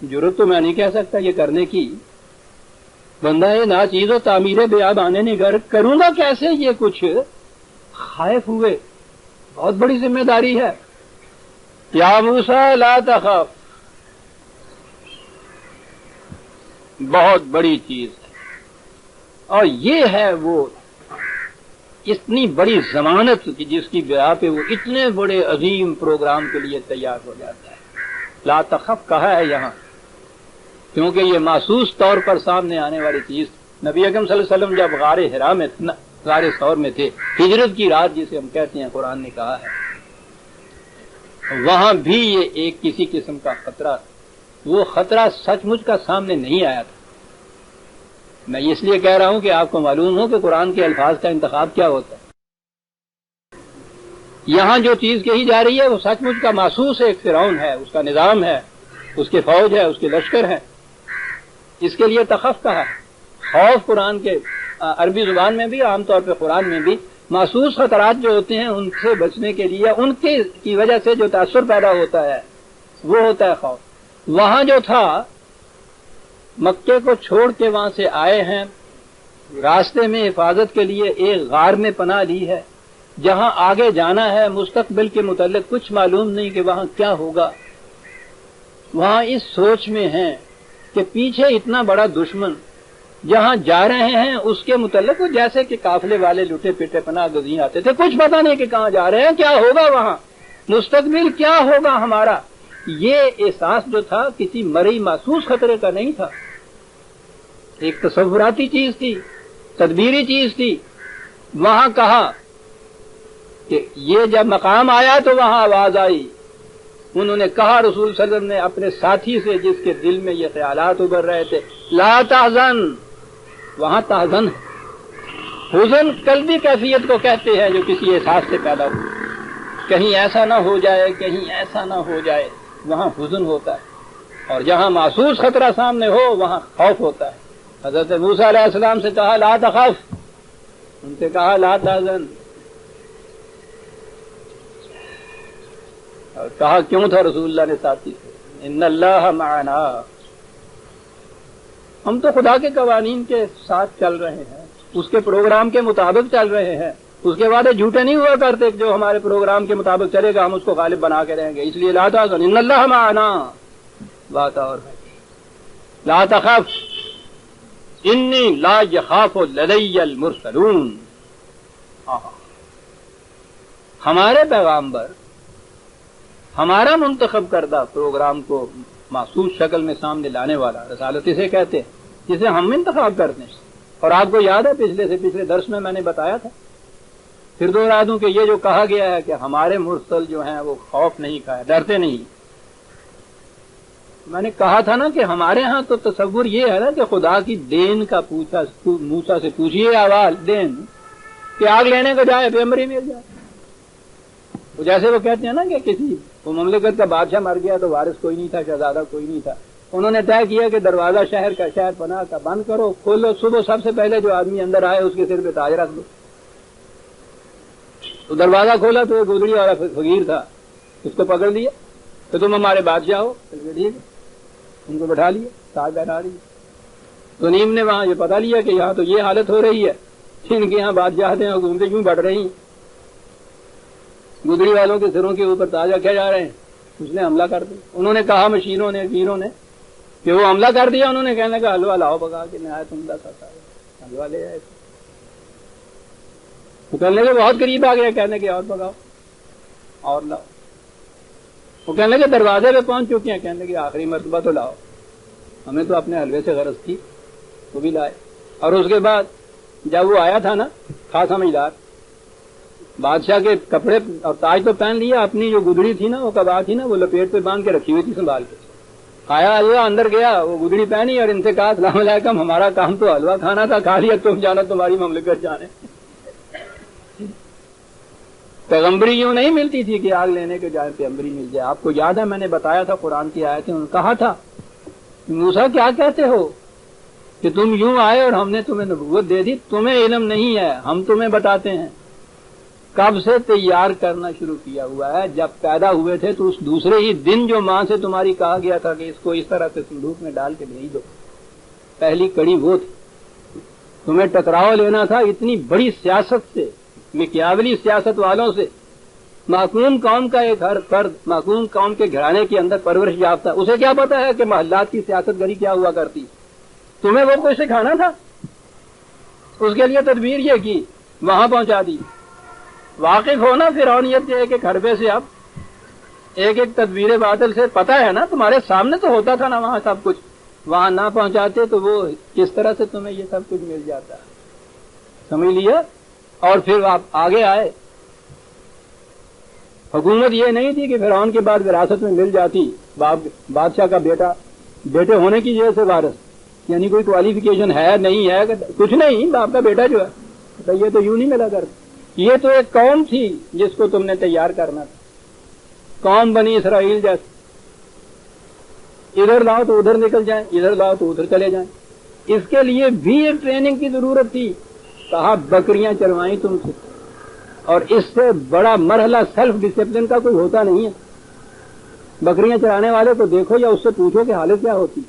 جرت تو میں نہیں کہہ سکتا یہ کرنے کی. بندہ ناچیز و تعمیر بیابانے نگر کروں گا کیسے یہ کچھ. خائف ہوئے. بہت بڑی ذمہ داری ہے. یا موسیٰ لا تخف, بہت بڑی چیز ہے. اور یہ ہے وہ اتنی بڑی ضمانت جس کی بنا پہ وہ اتنے بڑے عظیم پروگرام کے لیے تیار ہو جاتا ہے. لا تخف کہا ہے یہاں کیونکہ یہ محسوس طور پر سامنے آنے والی چیز. نبی اکرم صلی اللہ علیہ وسلم جب غار حرا میں غار ثور میں تھے, ہجرت کی رات جسے ہم کہتے ہیں قرآن نے کہا ہے, وہاں بھی یہ ایک کسی قسم کا خطرہ, وہ خطرہ سچ مچ کا سامنے نہیں آیا تھا. میں اس لیے کہہ رہا ہوں کہ آپ کو معلوم ہو کہ قرآن کے الفاظ کا انتخاب کیا ہوتا ہے. یہاں جو چیز کہی جا رہی ہے وہ سچ مچ کا محسوس ایک فرعون ہے, اس کا نظام ہے, اس کے فوج ہے, اس کے لشکر ہے. اس کے لیے تخف کہا. خوف قرآن کے عربی زبان میں بھی, عام طور پہ قرآن میں بھی, محسوس خطرات جو ہوتے ہیں ان سے بچنے کے لیے, ان کی وجہ سے جو تاثر پیدا ہوتا ہے وہ ہوتا ہے خوف. وہاں جو تھا مکے کو چھوڑ کے وہاں سے آئے ہیں, راستے میں حفاظت کے لیے ایک غار میں پناہ لی ہے, جہاں آگے جانا ہے مستقبل کے متعلق کچھ معلوم نہیں کہ وہاں کیا ہوگا. وہاں اس سوچ میں ہیں کہ پیچھے اتنا بڑا دشمن, جہاں جا رہے ہیں اس کے متعلق وہ جیسے کہ قافلے والے لٹے پیٹے پناہ گزین آتے تھے, کچھ پتہ نہیں کہ کہاں جا رہے ہیں, کیا ہوگا وہاں, مستقبل کیا ہوگا ہمارا. یہ احساس جو تھا کسی مرئی محسوس خطرے کا نہیں تھا, ایک تصوراتی چیز تھی, تدبیری چیز تھی. وہاں کہا کہ یہ جب مقام آیا تو وہاں آواز آئی, انہوں نے کہا رسول صلی اللہ علیہ وسلم نے اپنے ساتھی سے جس کے دل میں یہ خیالات ابھر رہے تھے, لا تحزن. وہاں تحزن ہے. حزن قلبی کیفیت کو کہتے ہیں جو کسی احساس سے پیدا ہو, کہیں ایسا نہ ہو جائے, کہیں ایسا نہ ہو جائے, وہاں حزن ہوتا ہے. اور جہاں محسوس خطرہ سامنے ہو وہاں خوف ہوتا ہے. حضرت موسیٰ علیہ السلام سے کہا لا تخف, ان سے کہا لا تحزن. اور کہا کیوں تھا رسول اللہ نے ساتھی سے, ان اللہ معنا, ہم تو خدا کے قوانین کے ساتھ چل رہے ہیں, اس کے پروگرام کے مطابق چل رہے ہیں. اس کے بعد جھوٹے نہیں ہوا کرتے, جو ہمارے پروگرام کے مطابق چلے گا ہم اس کو غالب بنا کے رہیں گے. اس لیے لا تحزن ان اللہ معنا. بات اور ہے, لا تخف انی لا یخاف لدی المرسلون. ہمارے پیغامبر, ہمارا منتخب کردہ پروگرام کو محسوس شکل میں سامنے لانے والا, رسالت اسے کہتے ہیں جسے ہم انتخاب کرتے ہیں. اور آپ کو یاد ہے پچھلے درس میں میں نے بتایا تھا, پھر دوہرا دوں کہ یہ جو کہا گیا ہے کہ ہمارے مرسل جو ہیں وہ خوف نہیں کھائے, ڈرتے نہیں. میں نے کہا تھا نا کہ ہمارے ہاں تو تصور یہ ہے نا کہ خدا کی دین کا پوچھا, موسیٰ سے پوچھیے احوال دین, کہ آگ لینے کو جائے پیغمبری مل جائے. وہ جیسے وہ کہتے ہیں نا کہ کسی وہ مملکت کا بادشاہ مر گیا تو وارث کوئی نہیں تھا, شہزادہ کوئی نہیں تھا. انہوں نے طے کیا کہ دروازہ شہر پناہ کا بند کرو, کھولو, صبح سب سے پہلے جو آدمی اندر آئے اس کے سر پہ تاج رکھ دو. تو دروازہ کھولا تو ایک گودڑی والا فقیر تھا, اس کو پکڑ لیا کہ تم ہمارے بادشاہ ہو. ان کو بٹھا لیا, تاج بیٹھا دیا. تو نیم نے وہاں یہ پتا لیا کہ یہاں تو یہ حالت ہو رہی ہے, ان کے یہاں بادشاہ ہیں حکومتیں کیوں بڑھ رہی ہیں, گدڑی والوں کے سروں کے اوپر تاج رکھے جا رہے ہیں. اس نے حملہ کر دیا. انہوں نے کہا مشیروں نے, ویروں نے, کہ وہ حملہ کر دیا. انہوں نے کہنے کا حلوہ لاؤ پکا کے, نہایت عمدہ سا حلوہ لے آئے. وہ کہنے کے بہت قریب آ گیا, کہنے کے اور پکاؤ اور لاؤ. وہ کہنے کے دروازے پہ پہنچ چکے ہیں, کہنے کے آخری مرتبہ تو لاؤ, ہمیں تو اپنے حلوے سے غرض تھی. وہ بھی لائے. اور اس کے بعد جب وہ آیا تھا نا, خاص سمجھدار, بادشاہ کے کپڑے اور تاج تو پہن لیا, اپنی جو گدڑی تھی نا, وہ کبا تھی نا, وہ لپیٹ پہ باندھ کے رکھی ہوئی تھی سنبھال کے. آیا حلوہ, اندر گیا, وہ گدڑی پہنی اور ان سے کہا السلام علیکم, ہمارا کام تو حلوہ کھانا تھا, کھا لیا, تم جانا تمہاری مملکت جانے. پیغمبری یوں نہیں ملتی تھی کہ آگ لینے کے جائے پیغمبری مل جائے. آپ کو یاد ہے میں نے بتایا تھا قرآن کی آیتیں, انہوں نے کہا تھا موسیٰ کیا کہتے ہو, کہ تم یوں آئے اور ہم نے تمہیں نبوت دے دی، تمہیں علم نہیں ہے، ہم تمہیں بتاتے ہیں۔ کب سے تیار کرنا شروع کیا ہوا ہے؟ جب پیدا ہوئے تھے تو اس دوسرے ہی دن جو ماں سے تمہاری کہا گیا تھا کہ اس کو اس طرح سے صندوق میں ڈال کے بھیج دو، پہلی کڑی وہ تھی۔ تمہیں ٹکراؤ لینا تھا اتنی بڑی سیاست سے، مکیاولی سیاست والوں سے۔ معصوم قوم کا ایک ہر فرد معصوم قوم کے گھرانے کے اندر پرورش یافتہ، اسے کیا پتا ہے کہ محلات کی سیاست گری کیا ہوا کرتی؟ تمہیں وہ کوئی سکھانا تھا؟ اس کے لیے تدبیر یہ کی، وہاں پہنچا دی۔ واقف ہونا فرعونیت کے ایک ایک حربے سے، اب ایک ایک تدبیر باطل سے، پتہ ہے نا، تمہارے سامنے تو ہوتا تھا نا وہاں سب کچھ، وہاں نہ پہنچاتے تو وہ کس طرح سے تمہیں یہ سب کچھ مل جاتا ہے، سمجھ لیا؟ اور پھر آپ آگے آئے۔ حکومت یہ نہیں تھی کہ فرعون کے بعد وراثت میں مل جاتی، بادشاہ کا بیٹا، بیٹے ہونے کی وجہ سے وارث، یعنی کوئی کوالیفیکیشن ہے نہیں ہے، کچھ نہیں، باپ کا بیٹا جو ہے تو یہ تو یوں نہیں ملا کرتا۔ یہ تو ایک قوم تھی جس کو تم نے تیار کرنا تھا، قوم بنی اسرائیل جیسے، ادھر لاؤ تو ادھر نکل جائیں، ادھر لاؤ تو ادھر چلے جائیں۔ اس کے لیے بھی ایک ٹریننگ کی ضرورت تھی۔ کہا بکریاں چروائیں تم سے، اور اس سے بڑا مرحلہ سیلف ڈسپلن کا کوئی ہوتا نہیں ہے۔ بکریاں چرانے والے کو دیکھو یا اس سے پوچھو کہ حالت کیا ہوتی۔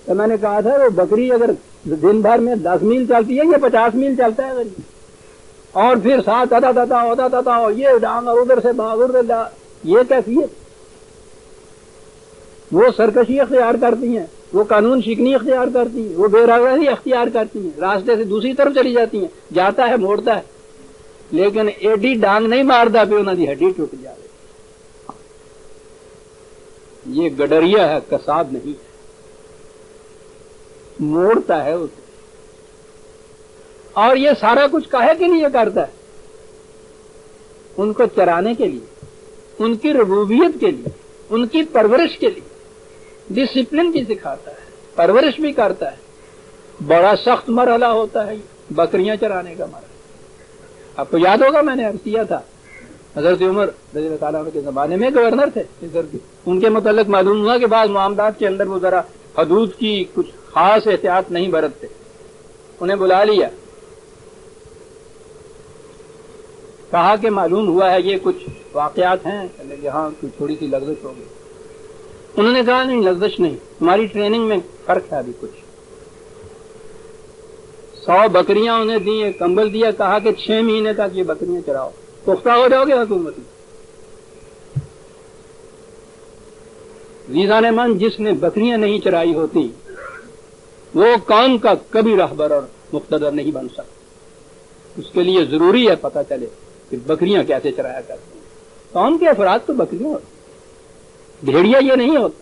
تو میں نے کہا تھا وہ بکری اگر دن بھر میں 10 میل چلتی ہے یا 50 میل چلتا ہے غریب، اور پھر ساتھ ہوتا ہو یہ ڈانگ اور ادھر سے بھاگ ادھر سے، یہ کیفیت؟ وہ سرکشی اختیار کرتی ہیں، وہ قانون شکنی اختیار کرتی ہیں، وہ بے رغبتی اختیار کرتی ہیں، راستے سے دوسری طرف چلی جاتی ہیں، جاتا ہے موڑتا ہے، لیکن ایڈی ڈانگ نہیں مارتا پہ انہوں کی ہڈی ٹوٹ جائے۔ یہ گڈریا ہے، کساد نہیں ہے، موڑتا ہے اسے۔ اور یہ سارا کچھ کاہے کے لیے کرتا ہے؟ ان کو چرانے کے لیے، ان کی ربوبیت کے لیے، ان کی پرورش کے لیے۔ ڈسپلن بھی سکھاتا ہے، پرورش بھی کرتا ہے۔ بڑا سخت مرحلہ ہوتا ہے بکریاں چرانے کا مرحلہ۔ آپ کو یاد ہوگا میں نے عرض کیا تھا، حضرت عمر رضی اللہ تعالیٰ عنہ کے زمانے میں گورنر تھے، ان کے متعلق معلوم ہوا کہ بعض معاملات کے اندر وہ ذرا حدود کی کچھ خاص احتیاط نہیں برتتے۔ انہیں بلا لیا، کہا کہ معلوم ہوا ہے یہ کچھ واقعات ہیں، یہاں کچھ تھوڑی سی لغزش ہو گئی۔ انہوں نے کہا نہیں، لغزش نہیں، ہماری ٹریننگ میں فرق ہے ابھی کچھ۔ 100 بکریاں انہیں دی، ایک کمبل دیا، کہا کہ 6 مہینے تک یہ بکریاں چراؤ، پختہ ہو جاؤ گے حکومت میں۔ ریزان من جس نے بکریاں نہیں چرائی ہوتی وہ قوم کا کبھی رہبر اور مقتدر نہیں بن سکتا۔ اس کے لیے ضروری ہے پتہ چلے کہ بکریاں کیسے چرایا کرتی ہیں۔ قوم کے افراد تو بکریاں ہوتی، بھیڑیا یہ نہیں ہوتا۔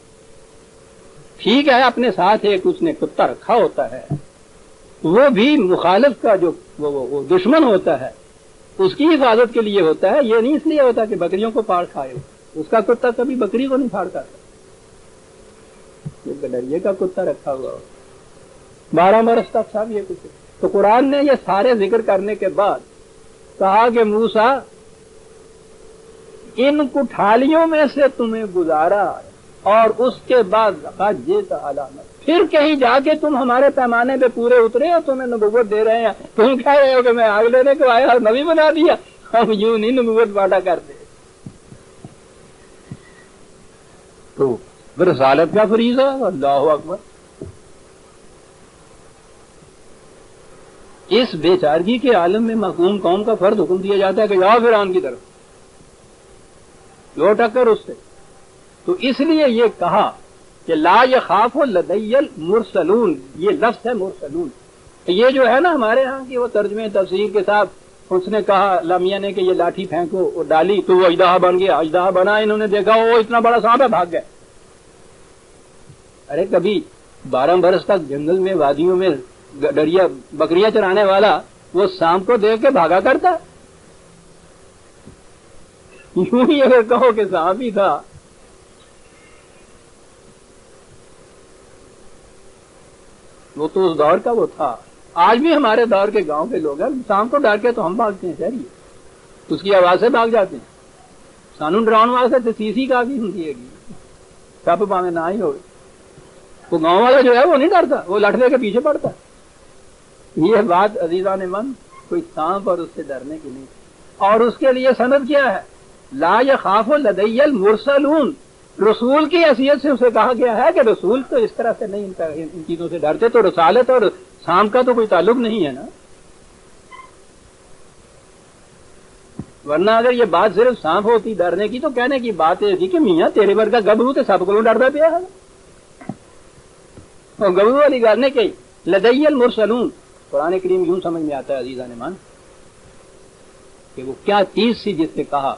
ٹھیک ہے اپنے ساتھ ایک اس نے کتا رکھا ہوتا ہے، وہ بھی مخالف کا جو وہ دشمن ہوتا ہے اس کی حفاظت کے لیے ہوتا ہے، یہ نہیں اس لیے ہوتا کہ بکریوں کو پاڑ کھائے۔ اس کا کتا کبھی بکری کو نہیں پھاڑ کرتا، یہ گڈریے کا کتا رکھا ہوا ہو 12 برس تک سب یہ کچھ۔ تو قرآن نے یہ سارے ذکر کرنے کے بعد کہا کہ موسیٰ ان کٹھالیوں میں سے تمہیں گزارا اور اس کے بعد جیت علامت، پھر کہیں جا کے تم ہمارے پیمانے پہ پورے اترے اور تمہیں نبوت دے رہے ہیں، تم کہہ رہے ہو کہ میں آگ لینے کو آیا اور نبی بنا دیا۔ ہم یوں نہیں نبوت بانٹا کرتے۔ تو رسالت کا فریضہ، اللہ اکبر۔ اس بے چارگی کے عالم میں محکوم قوم کا فرد حکم دیا جاتا ہے کہ جاؤ فرعون کی طرف، لو ٹکر اس سے۔ تو اس لیے یہ کہا کہ لا یخاف لدی المرسلون، یہ لفظ ہے مرسلون۔ یہ جو ہے نا ہمارے ہاں کی وہ ترجمے تفسیر کے ساتھ اس نے کہا لامیہ نے کہ یہ لاٹھی پھینکو، وہ ڈالی تو وہ اژدہا بن گیا، اژدہا بنا، انہوں نے دیکھا وہ اتنا بڑا سانپ ہے، بھاگ گئے۔ ارے کبھی 12 برس تک جنگل میں وادیوں میں ڈریا بکریاں چرانے والا وہ سانپ کو دیکھ کے بھاگا کرتا؟ یوں ہی اگر کہو کہ سانپ ہی تھا۔ وہ تو اس دور کا وہ تھا۔ آج بھی ہمارے دور کے گاؤں کے لوگ ہیں، سانپ کو ڈر کے تو ہم بھاگتے ہیں، شہری اس کی آواز سے بھاگ جاتے ہیں۔ سانو ڈراؤن واسطے سی سی کا بھی ہوں گی، سب پاویں نہ ہی ہوئے۔ وہ گاؤں والا جو ہے وہ نہیں ڈرتا، وہ لٹنے کے پیچھے پڑتا. یہ بات عزیزان من کوئی سانپ اور اس سے ڈرنے کی نہیں. اور اس کے لیے سند کیا ہے؟ لا یخاف لدی المرسلون، رسول کی حیثیت سے اسے کہا گیا ہے کہ رسول تو اس طرح سے نہیں ان چیزوں سے ڈرتے. تو رسالت اور سانپ کا تو کوئی تعلق نہیں ہے نا. ورنہ اگر یہ بات صرف سانپ ہوتی ڈرنے کی تو کہنے کی بات یہ تھی کہ میاں تیرے ورگا گبرو تو سب کو ڈرتا پیا ہے. اور گبرو والی گل نے کہی لدی المرسلون. قرآن کریم یوں سمجھ میں آتا ہے عزیزان مان کہ وہ کیا چیز سی جس سے کہا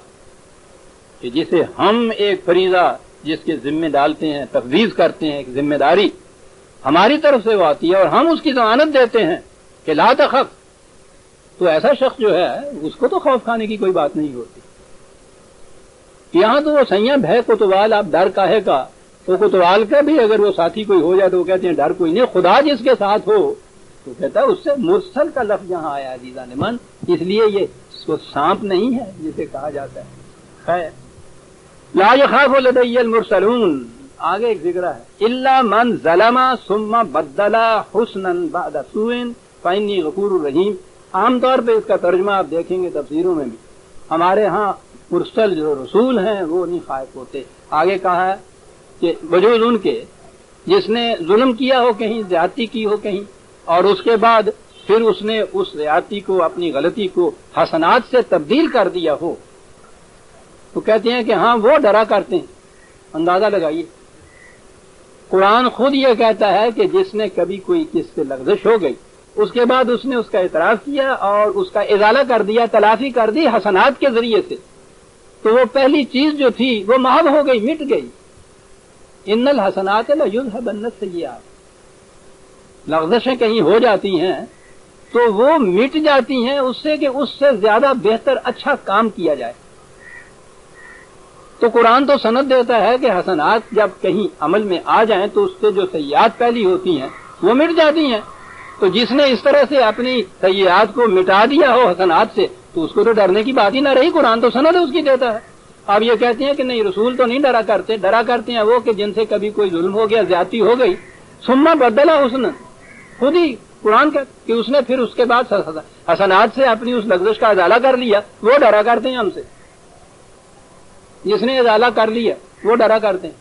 کہ جسے ہم ایک فریضہ جس کے ذمہ ڈالتے ہیں، تفویض کرتے ہیں، ایک ذمہ داری ہماری طرف سے وہ آتی ہے اور ہم اس کی ضمانت دیتے ہیں کہ لا تخف. تو ایسا شخص جو ہے اس کو تو خوف کھانے کی کوئی بات نہیں ہوتی. یہاں تو وہ سیاں بھے کوتوال، آپ ڈر کاہے کا؟ وہ کوتوال کا بھی اگر وہ ساتھی کوئی ہو جائے تو وہ کہتے ہیں ڈر کوئی نہیں. خدا جس کے ساتھ ہو تو کہتا ہے اس سے مرسل کا لفظ یہاں آیا عزیزان من، اس لیے یہ سانپ نہیں ہے جسے کہا جاتا ہے. خیر لا یخاف لدی المرسلون. آگے ایک ذکر ہے الا من ظلم ثم بدل حسنا بعد سوء فانی غفور الرحیم. عام طور پہ اس کا ترجمہ آپ دیکھیں گے تفسیروں میں بھی، ہمارے ہاں مرسل جو رسول ہیں وہ نہیں خائف ہوتے. آگے کہا ہے کہ بجوز ان کے جس نے ظلم کیا ہو، کہیں زیادتی کی ہو کہیں، اور اس کے بعد پھر اس نے اس زیادتی کو، اپنی غلطی کو حسنات سے تبدیل کر دیا ہو، تو کہتے ہیں کہ ہاں وہ ڈرا کرتے ہیں. اندازہ لگائیے، قرآن خود یہ کہتا ہے کہ جس نے کبھی کوئی کس سے لغزش ہو گئی، اس کے بعد اس نے اس کا اعتراف کیا اور اس کا ازالہ کر دیا، تلافی کر دی حسنات کے ذریعے سے، تو وہ پہلی چیز جو تھی وہ محو ہو گئی، مٹ گئی. ان الحسنات لیذھبن السیئات. لغزشیں کہیں ہو جاتی ہیں تو وہ مٹ جاتی ہیں اس سے کہ اس سے زیادہ بہتر اچھا کام کیا جائے. تو قرآن تو سند دیتا ہے کہ حسنات جب کہیں عمل میں آ جائیں تو اس سے جو سیئات پہلی ہوتی ہیں وہ مٹ جاتی ہیں. تو جس نے اس طرح سے اپنی سیئات کو مٹا دیا ہو حسنات سے تو اس کو تو ڈرنے کی بات ہی نہ رہی. قرآن تو سند اس کی دیتا ہے. اب یہ کہتے ہیں کہ نہیں رسول تو نہیں ڈرا کرتے، ڈرا کرتے ہیں وہ کہ جن سے کبھی کوئی ظلم ہو گیا، زیادتی ہو گئی، ثم بدل حسنا. خود ہی قرآن کا کہ اس نے پھر اس کے بعد حسنات سے اپنی اس لغزش کا ازالہ کر لیا، وہ ڈرا کرتے ہیں ہم سے. جس نے ازالہ کر لیا وہ ڈرا کرتے ہیں.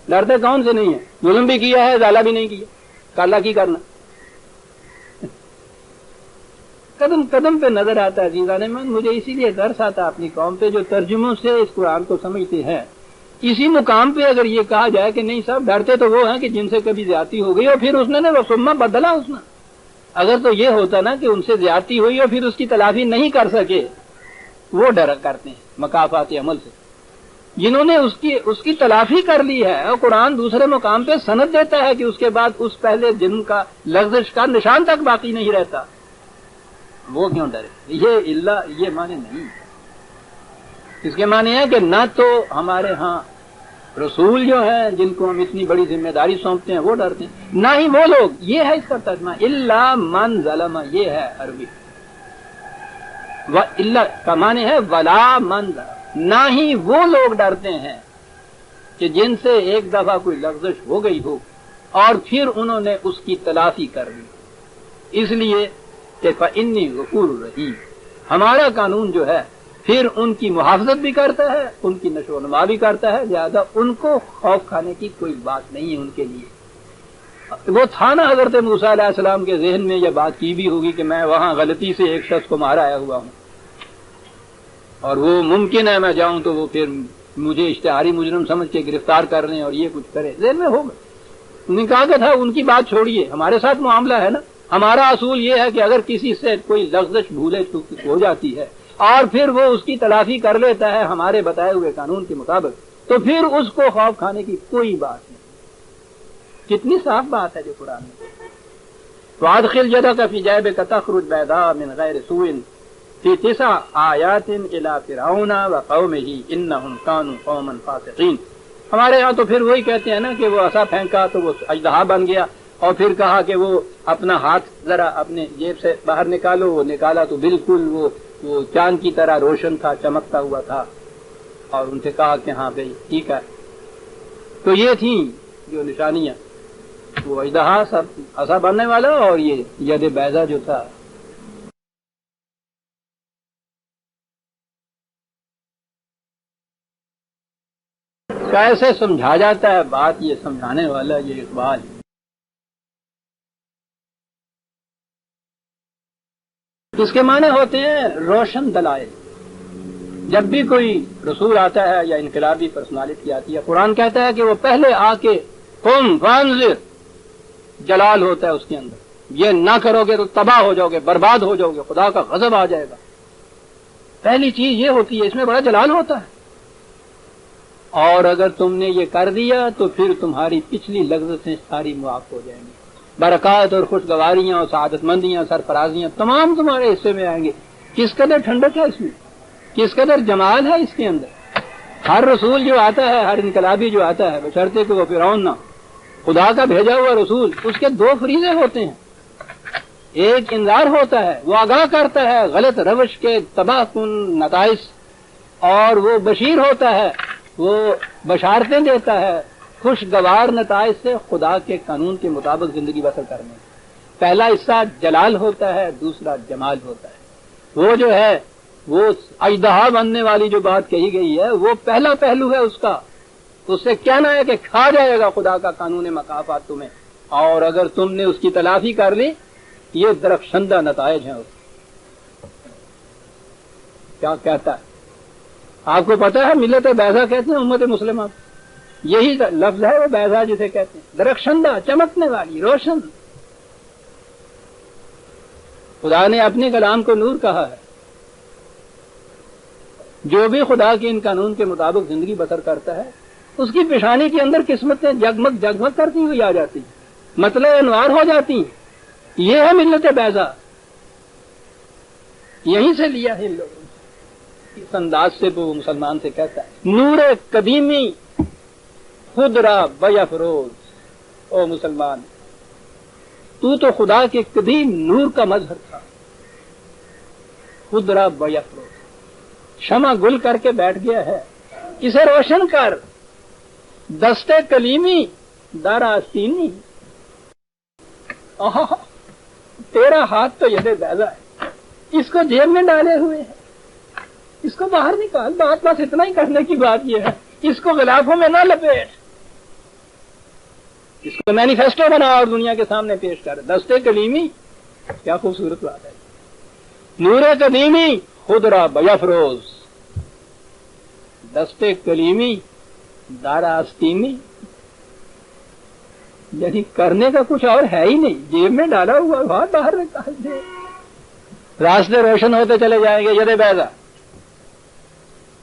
ڈرتے کون سے نہیں ہیں؟ ظلم بھی کیا ہے، ازالہ بھی نہیں کیا، کالا کی کرنا. قدم قدم پہ نظر آتا ہے عزیزان من. مجھے اسی لیے درس آتا اپنی قوم پہ جو ترجموں سے اس قرآن کو سمجھتے ہیں. اسی مقام پہ اگر یہ کہا جائے کہ نہیں صاحب ڈرتے تو وہ ہیں کہ جن سے کبھی زیادتی ہو گئی اور پھر اس نے ثم بدلا حسنا. اگر تو یہ ہوتا نا کہ ان سے زیادتی ہوئی اور پھر اس کی تلافی نہیں کر سکے، وہ ڈر کرتے ہیں مکافات عمل سے. جنہوں نے اس کی تلافی کر لی ہے، اور قرآن دوسرے مقام پہ سند دیتا ہے کہ اس کے بعد اس پہلے جن کا لغزش کا نشان تک باقی نہیں رہتا، وہ کیوں ڈرے؟ یہ معنی نہیں. اس کے معنی ہے کہ نہ تو ہمارے ہاں رسول جو ہیں جن کو ہم اتنی بڑی ذمہ داری سونپتے ہیں وہ ڈرتے ہیں، نہ ہی وہ لوگ. یہ ہے اس کا ترجمہ الا من ظلم. یہ ہے عربی. الا کا معنی ہے ولا من ظلم. نہ ہی وہ لوگ ڈرتے ہیں کہ جن سے ایک دفعہ کوئی لغزش ہو گئی ہو اور پھر انہوں نے اس کی تلافی کر لی. اس لیے کہ فإنی غفور الرحیم. ہمارا قانون جو ہے پھر ان کی محافظت بھی کرتا ہے، ان کی نشو و نما بھی کرتا ہے. لہذا ان کو خوف کھانے کی کوئی بات نہیں ہے ان کے لیے. وہ تھا نا حضرت موسیٰ علیہ السلام کے ذہن میں یہ بات کی بھی ہوگی کہ میں وہاں غلطی سے ایک شخص کو مار آیا ہوا ہوں اور وہ ممکن ہے میں جاؤں تو وہ پھر مجھے اشتہاری مجرم سمجھ کے گرفتار کر لیں اور یہ کچھ کرے. ذہن میں ہوگا. انہوں نے کہا کہ تھا ان کی بات چھوڑیے، ہمارے ساتھ معاملہ ہے نا. ہمارا اصول یہ ہے کہ اگر کسی سے کوئی لغزش بھولے ہو جاتی ہے اور پھر وہ اس کی تلافی کر لیتا ہے ہمارے بتائے ہوئے قانون کے مطابق، تو پھر اس کو خوف کھانے کی کوئی بات نہیں. کتنی صاف بات ہے جو قرآن میں. وَأَدْخِلْ يَدَكَ فِي جَيْبِكَ تَخْرُجْ بَيْضَاءَ مِنْ غَيْرِ سُوءٍ فِي 9 آيَاتٍ إِلَىٰ فِرْعَوْنَ وَقَوْمِهِ إِنَّهُمْ كَانُوا قَوْمًا فَاسِقِينَ. ہمارے یہاں تو پھر وہی کہتے ہیں نا کہ وہ عصا پھینکا تو وہ اژدہا بن گیا، اور پھر کہا کہ وہ اپنا ہاتھ ذرا اپنے جیب سے باہر نکالو. وہ نکالا تو بالکل وہ چاند کی طرح روشن تھا، چمکتا ہوا تھا. اور ان سے کہا کہ ہاں بھائی ٹھیک ہے. تو یہ تھیں جو نشانیاں. وہ اژدہا سب ایسا بننے والا، اور یہ ید بیضا جو تھا کیسے سمجھا جاتا ہے بات، یہ سمجھانے والا یہ اقبال. اس کے معنی ہوتے ہیں روشن دلائل. جب بھی کوئی رسول آتا ہے یا انقلابی پرسنالٹی آتی ہے، قرآن کہتا ہے کہ وہ پہلے آ کے قم فانذر، جلال ہوتا ہے اس کے اندر. یہ نہ کرو گے تو تباہ ہو جاؤ گے، برباد ہو جاؤ گے، خدا کا غضب آ جائے گا. پہلی چیز یہ ہوتی ہے، اس میں بڑا جلال ہوتا ہے. اور اگر تم نے یہ کر دیا تو پھر تمہاری پچھلی لذتیں ساری معاف ہو جائیں گی. برکات اور خوشگواریاں اور سعادت مندیاں، سرفرازیاں تمام تمہارے حصے میں آئیں گے. کس قدر ٹھنڈک ہے اس میں، کس قدر جمال ہے اس کے اندر. ہر رسول جو آتا ہے، ہر انقلابی جو آتا ہے، بشرطے کہ وہ فرعون نہ، خدا کا بھیجا ہوا رسول، اس کے دو فریضے ہوتے ہیں. ایک انذار ہوتا ہے، وہ آگاہ کرتا ہے غلط روش کے تباہ کن نتائج، اور وہ بشیر ہوتا ہے، وہ بشارتیں دیتا ہے خوشگوار نتائج سے خدا کے قانون کے مطابق زندگی بسر کرنے. پہلا حصہ جلال ہوتا ہے، دوسرا جمال ہوتا ہے. وہ جو ہے وہ اژدہا بننے والی جو بات کہی گئی ہے، وہ پہلا پہلو ہے اس کا. اس سے کہنا ہے کہ کھا جائے گا خدا کا قانون مکافات تمہیں، اور اگر تم نے اس کی تلافی کر لی، یہ درخشندہ نتائج ہیں. کیا کہتا ہے آپ کو پتا ہے؟ ملت بیضا کہتے ہیں امت مسلمہ، یہی لفظ ہے وہ بیضا جسے کہتے ہیں، درخشندہ، چمکنے والی، روشن. خدا نے اپنے کلام کو نور کہا ہے. جو بھی خدا کے ان قانون کے مطابق زندگی بسر کرتا ہے، اس کی پیشانی کے اندر قسمتیں جگمگ جگمگ کرتی ہوئی آ جاتی ہیں، مطلب انوار ہو جاتی ہیں. یہ ہے ملت بیضا. یہیں سے لیا ہے ان لوگوں نے. اس انداز سے وہ مسلمان سے کہتا ہے نور قدیمی خود را بیفروز. او مسلمان، تو خدا کے قدیم نور کا مظہر تھا. خود را بیفروز، شمع گل کر کے بیٹھ گیا ہے، اسے روشن کر. دستے کلیمی دارا آستینی. تیرا ہاتھ تو ید بیضا ہے، اس کو جیب میں ڈالے ہوئے ہے، اس کو باہر نکال. بات بس اتنا ہی کرنے کی بات یہ ہے، اس کو غلافوں میں نہ لپیٹ، اس کو مینیفیسٹو بنا اور دنیا کے سامنے پیش کر. دستے کلیمی، کیا خوبصورت بات ہے. نور قدیمی خود را بیفروز، دستے کلیمی دارا آستینی. یعنی کرنے کا کچھ اور ہے ہی نہیں، جیب میں ڈالا ہوا بات باہر نکال دے. راستے روشن ہوتے چلے جائیں گے. ید بیضا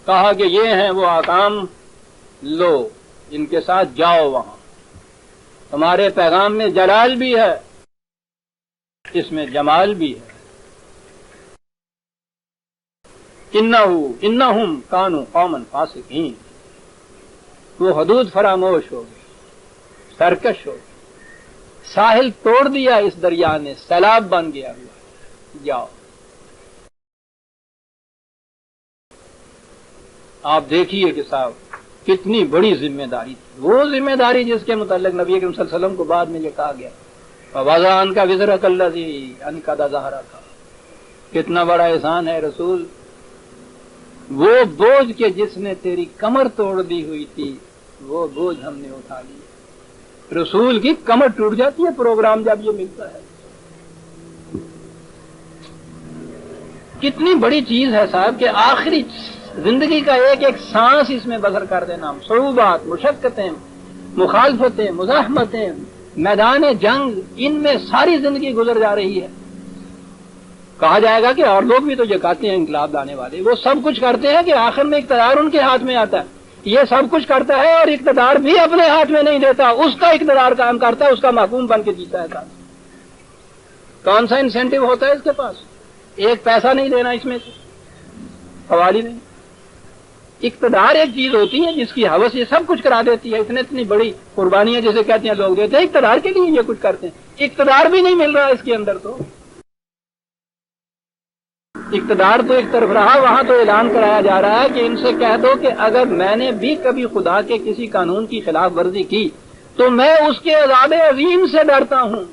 کہا کہ یہ ہیں وہ آکام، لو ان کے ساتھ جاؤ وہاں. ہمارے پیغام میں جلال بھی ہے، اس میں جمال بھی ہے. انہم کانوا قوما فاسقین. وہ حدود فراموش ہو گئی، سرکش ہو گئی. ساحل توڑ دیا اس دریا نے، سیلاب بن گیا ہوا. جاؤ. آپ دیکھیے کہ صاحب کتنی بڑی ذمہ داری تھی. وہ ذمہ داری جس کے متعلق نبی کریم صلی اللہ علیہ وسلم کو بعد میں یہ کہا گیا وَوَضَعَ عَنْكَ وِزْرَكَ الَّذِي أَنْقَضَ ظَهْرَكَ. کتنا بڑا احسان ہے رسول، وہ بوجھ کے جس نے تیری کمر توڑ دی ہوئی تھی، وہ بوجھ ہم نے اٹھا لیا. رسول کی کمر ٹوٹ جاتی ہے پروگرام جب یہ ملتا ہے. کتنی بڑی چیز ہے صاحب کہ آخری زندگی کا ایک ایک سانس اس میں بسر کر دینا. صعوبات، مشقتیں، مخالفتیں، مزاحمتیں، میدان جنگ، ان میں ساری زندگی گزر جا رہی ہے. کہا جائے گا کہ اور لوگ بھی تو یہ کہتے ہیں انقلاب لانے والے، وہ سب کچھ کرتے ہیں کہ آخر میں اقتدار ان کے ہاتھ میں آتا ہے. یہ سب کچھ کرتا ہے اور اقتدار بھی اپنے ہاتھ میں نہیں دیتا، اس کا اقتدار کام کرتا ہے، اس کا محکوم بن کے جیتا ہے. کون سا انسینٹو ہوتا ہے اس کے پاس؟ ایک پیسہ نہیں دینا اس میں سے، حوالی نہیں. اقتدار ایک چیز ہوتی ہے جس کی ہوس یہ سب کچھ کرا دیتی ہے. اتنی بڑی قربانیاں جیسے کہتے ہیں لوگ دیتے ہیں اقتدار کے لیے، یہ کچھ کرتے ہیں. اقتدار بھی نہیں مل رہا اس کے اندر. تو اقتدار تو ایک طرف رہا، وہاں تو اعلان کرایا جا رہا ہے کہ ان سے کہہ دو کہ اگر میں نے بھی کبھی خدا کے کسی قانون کی خلاف ورزی کی تو میں اس کے عذاب عظیم سے ڈرتا ہوں.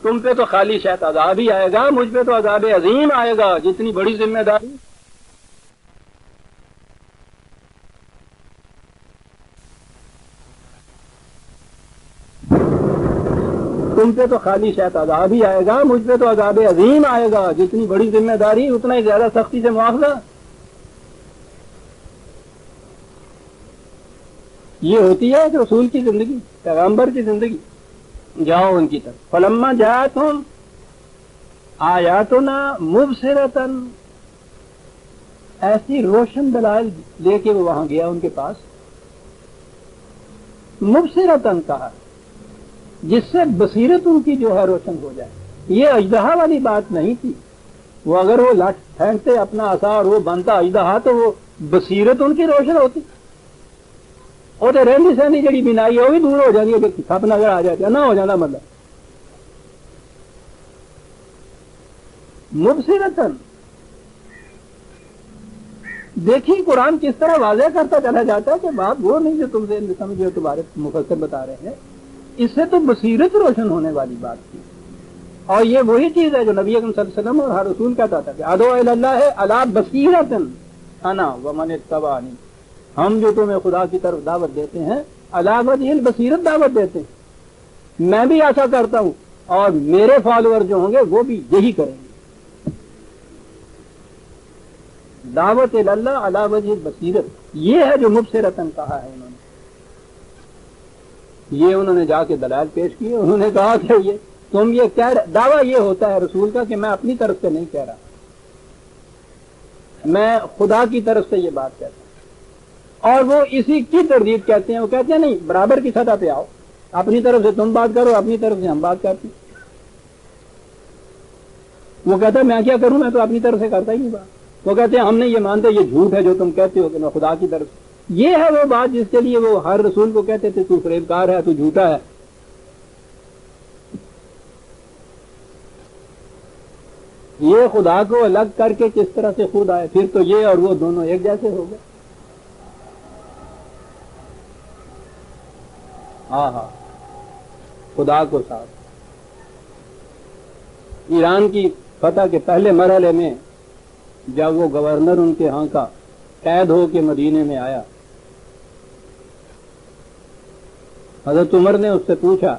تم پہ تو خالی شاید عذاب ہی آئے گا، مجھ پہ تو عذاب عظیم آئے گا. جتنی بڑی ذمہ داری. تم پہ تو خالی شاید عذاب ہی آئے گا، مجھ پہ تو عذاب عظیم آئے گا. جتنی بڑی ذمہ داری اتنا ہی زیادہ سختی سے مواخذہ. یہ ہوتی ہے ایک رسول کی زندگی، پیغمبر کی زندگی. جاؤ ان کی طرف. فلما جاءتهم آیاتنا مبصرۃ، ایسی روشن دلائل لے کے وہ وہاں گیا ان کے پاس. مبصرۃ کہا جس سے بصیرت ان کی جو ہے روشن ہو جائے. یہ اژدہا والی بات نہیں تھی. وہ اگر وہ لاٹھ پھینکتے اپنا عصا اور وہ بنتا اژدہا تو وہ بصیرت ان کی روشن ہوتی. اور تو رہنی سہنی جڑی بینائی ہے وہ بھی دور ہو جاتی ہے، سپ نظر آ جاتے نہ ہو جانا. مطلب مبصرتن. دیکھیے قرآن کس طرح واضح کرتا چلا جاتا ہے کہ بات وہ نہیں جو تم سے سمجھے تمہارے مفسر بتا رہے ہیں. اس سے تو بصیرت روشن ہونے والی بات تھی. اور یہ وہی چیز ہے جو نبی اکرم صلی اللہ علیہ وسلم اور ہر رسول کہتا تھا کہ ادعو الی اللہ علی بصیرۃ انا ومن اتبعنی. ہم جو تمہیں خدا کی طرف دعوت دیتے ہیں علی وجہ البصیرت دعوت دیتے ہیں. میں بھی ایسا کرتا ہوں اور میرے فالوور جو ہوں گے وہ بھی یہی کریں گے. دعوت الی اللہ علی وجہ البصیرت، یہ ہے جو مبصرۃ کہا ہے انہوں نے. یہ انہوں نے جا کے دلائل پیش کیے. انہوں نے کہا کہ یہ تم یہ کہہ رہے، دعویٰ یہ ہوتا ہے رسول کا کہ میں اپنی طرف سے نہیں کہہ رہا، میں خدا کی طرف سے یہ بات کہتا ہوں. اور وہ اسی کی تردید کہتے ہیں. وہ کہتے ہیں نہیں، برابر کی سطح پہ آؤ، اپنی طرف سے تم بات کرو، اپنی طرف سے ہم بات کرتے ہیں. وہ کہتا ہے میں کیا کروں، میں تو اپنی طرف سے کرتا ہی نہیں بات. وہ کہتے ہیں ہم نہیں یہ مانتے، یہ جھوٹ ہے جو تم کہتے ہو کہ میں خدا کی طرف سے. یہ ہے وہ بات جس کے لیے وہ ہر رسول کو کہتے تھے تو فریبکار ہے، تو جھوٹا ہے. یہ خدا کو الگ کر کے کس طرح سے خود آئے، پھر تو یہ اور وہ دونوں ایک جیسے ہو گئے. ہاں خدا کو ساتھ. ایران کی فتح کے پہلے مرحلے میں جب وہ گورنر ان کے ہاں کا قید ہو کے مدینے میں آیا، حضرت عمر نے اس سے پوچھا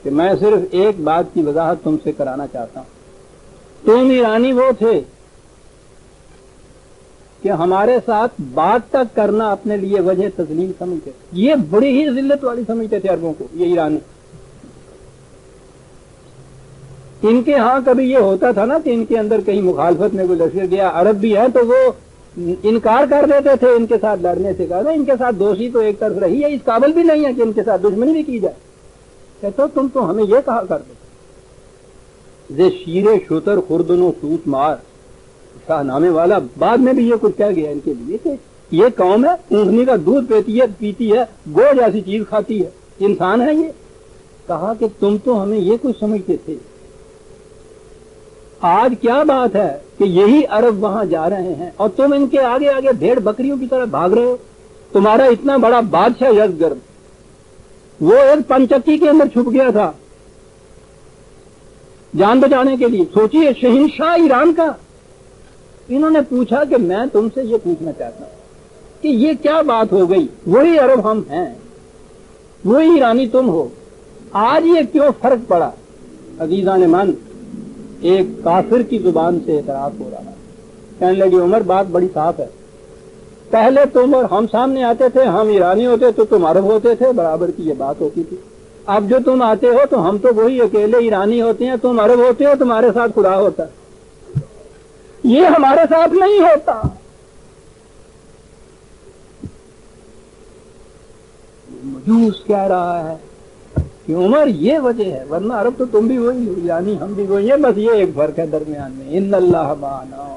کہ میں صرف ایک بات کی وضاحت تم سے کرانا چاہتا ہوں. تم ایرانی وہ تھے کہ ہمارے ساتھ بات تک کرنا اپنے لیے وجہ تسلیم سمجھتے. یہ بڑی ہی ذلت والی سمجھتے تھے عربوں کو یہ ایرانی. ان کے ہاں کبھی یہ ہوتا تھا نا کہ ان کے اندر کہیں مخالفت میں کوئی لشکر گیا، عرب بھی ہے تو وہ انکار کر دیتے تھے ان کے ساتھ لڑنے سے. کہا ان کے ساتھ دوستی تو ایک طرف رہی ہے، اس قابل بھی نہیں ہے کہ ان کے ساتھ دشمنی بھی کی جائے. کہتا تم تو ہمیں یہ کہا کرتے زے شیر شتر خوردن و سوت مار شاہ نامے والا. بعد میں بھی یہ کچھ کہہ گیا ان کے لیے کہ یہ قوم ہے اونٹنی کا دودھ پیتی ہے، گو جیسی چیز کھاتی ہے، انسان ہے یہ. کہا کہ تم تو ہمیں یہ کچھ سمجھتے تھے. آج کیا بات ہے کہ یہی عرب وہاں جا رہے ہیں اور تم ان کے آگے آگے بھیڑ بکریوں کی طرح بھاگ رہے ہو. تمہارا اتنا بڑا بادشاہ یزگرد وہ ایک پنچکی کے اندر چھپ گیا تھا جان بچانے کے لیے. سوچیے شہنشاہ ایران کا. انہوں نے پوچھا کہ میں تم سے یہ پوچھنا چاہتا ہوں کہ یہ کیا بات ہو گئی، وہی عرب ہم ہیں، وہی ایرانی تم ہو، آج یہ کیوں فرق پڑا؟ عزیزان من، ایک کافر کی زبان سے اعتراف ہو رہا ہے. کہنے لگے عمر بات بڑی صاف ہے، پہلے تم اور ہم سامنے آتے تھے، ہم ایرانی ہوتے تو تم عرب ہوتے تھے، برابر کی یہ بات ہوتی تھی. اب جو تم آتے ہو تو ہم تو وہی اکیلے ایرانی ہوتے ہیں، تم عرب ہوتے ہو، تمہارے ساتھ خدا ہوتا ہے. یہ ہمارے ساتھ نہیں ہوتا. مجوس کہہ رہا ہے کہ عمر یہ وجہ ہے، ورنہ عرب تو تم بھی وہی ہو، یعنی ہم بھی وہی ہیں، بس یہ ایک فرق ہے درمیان میں. ان اللہ معنا.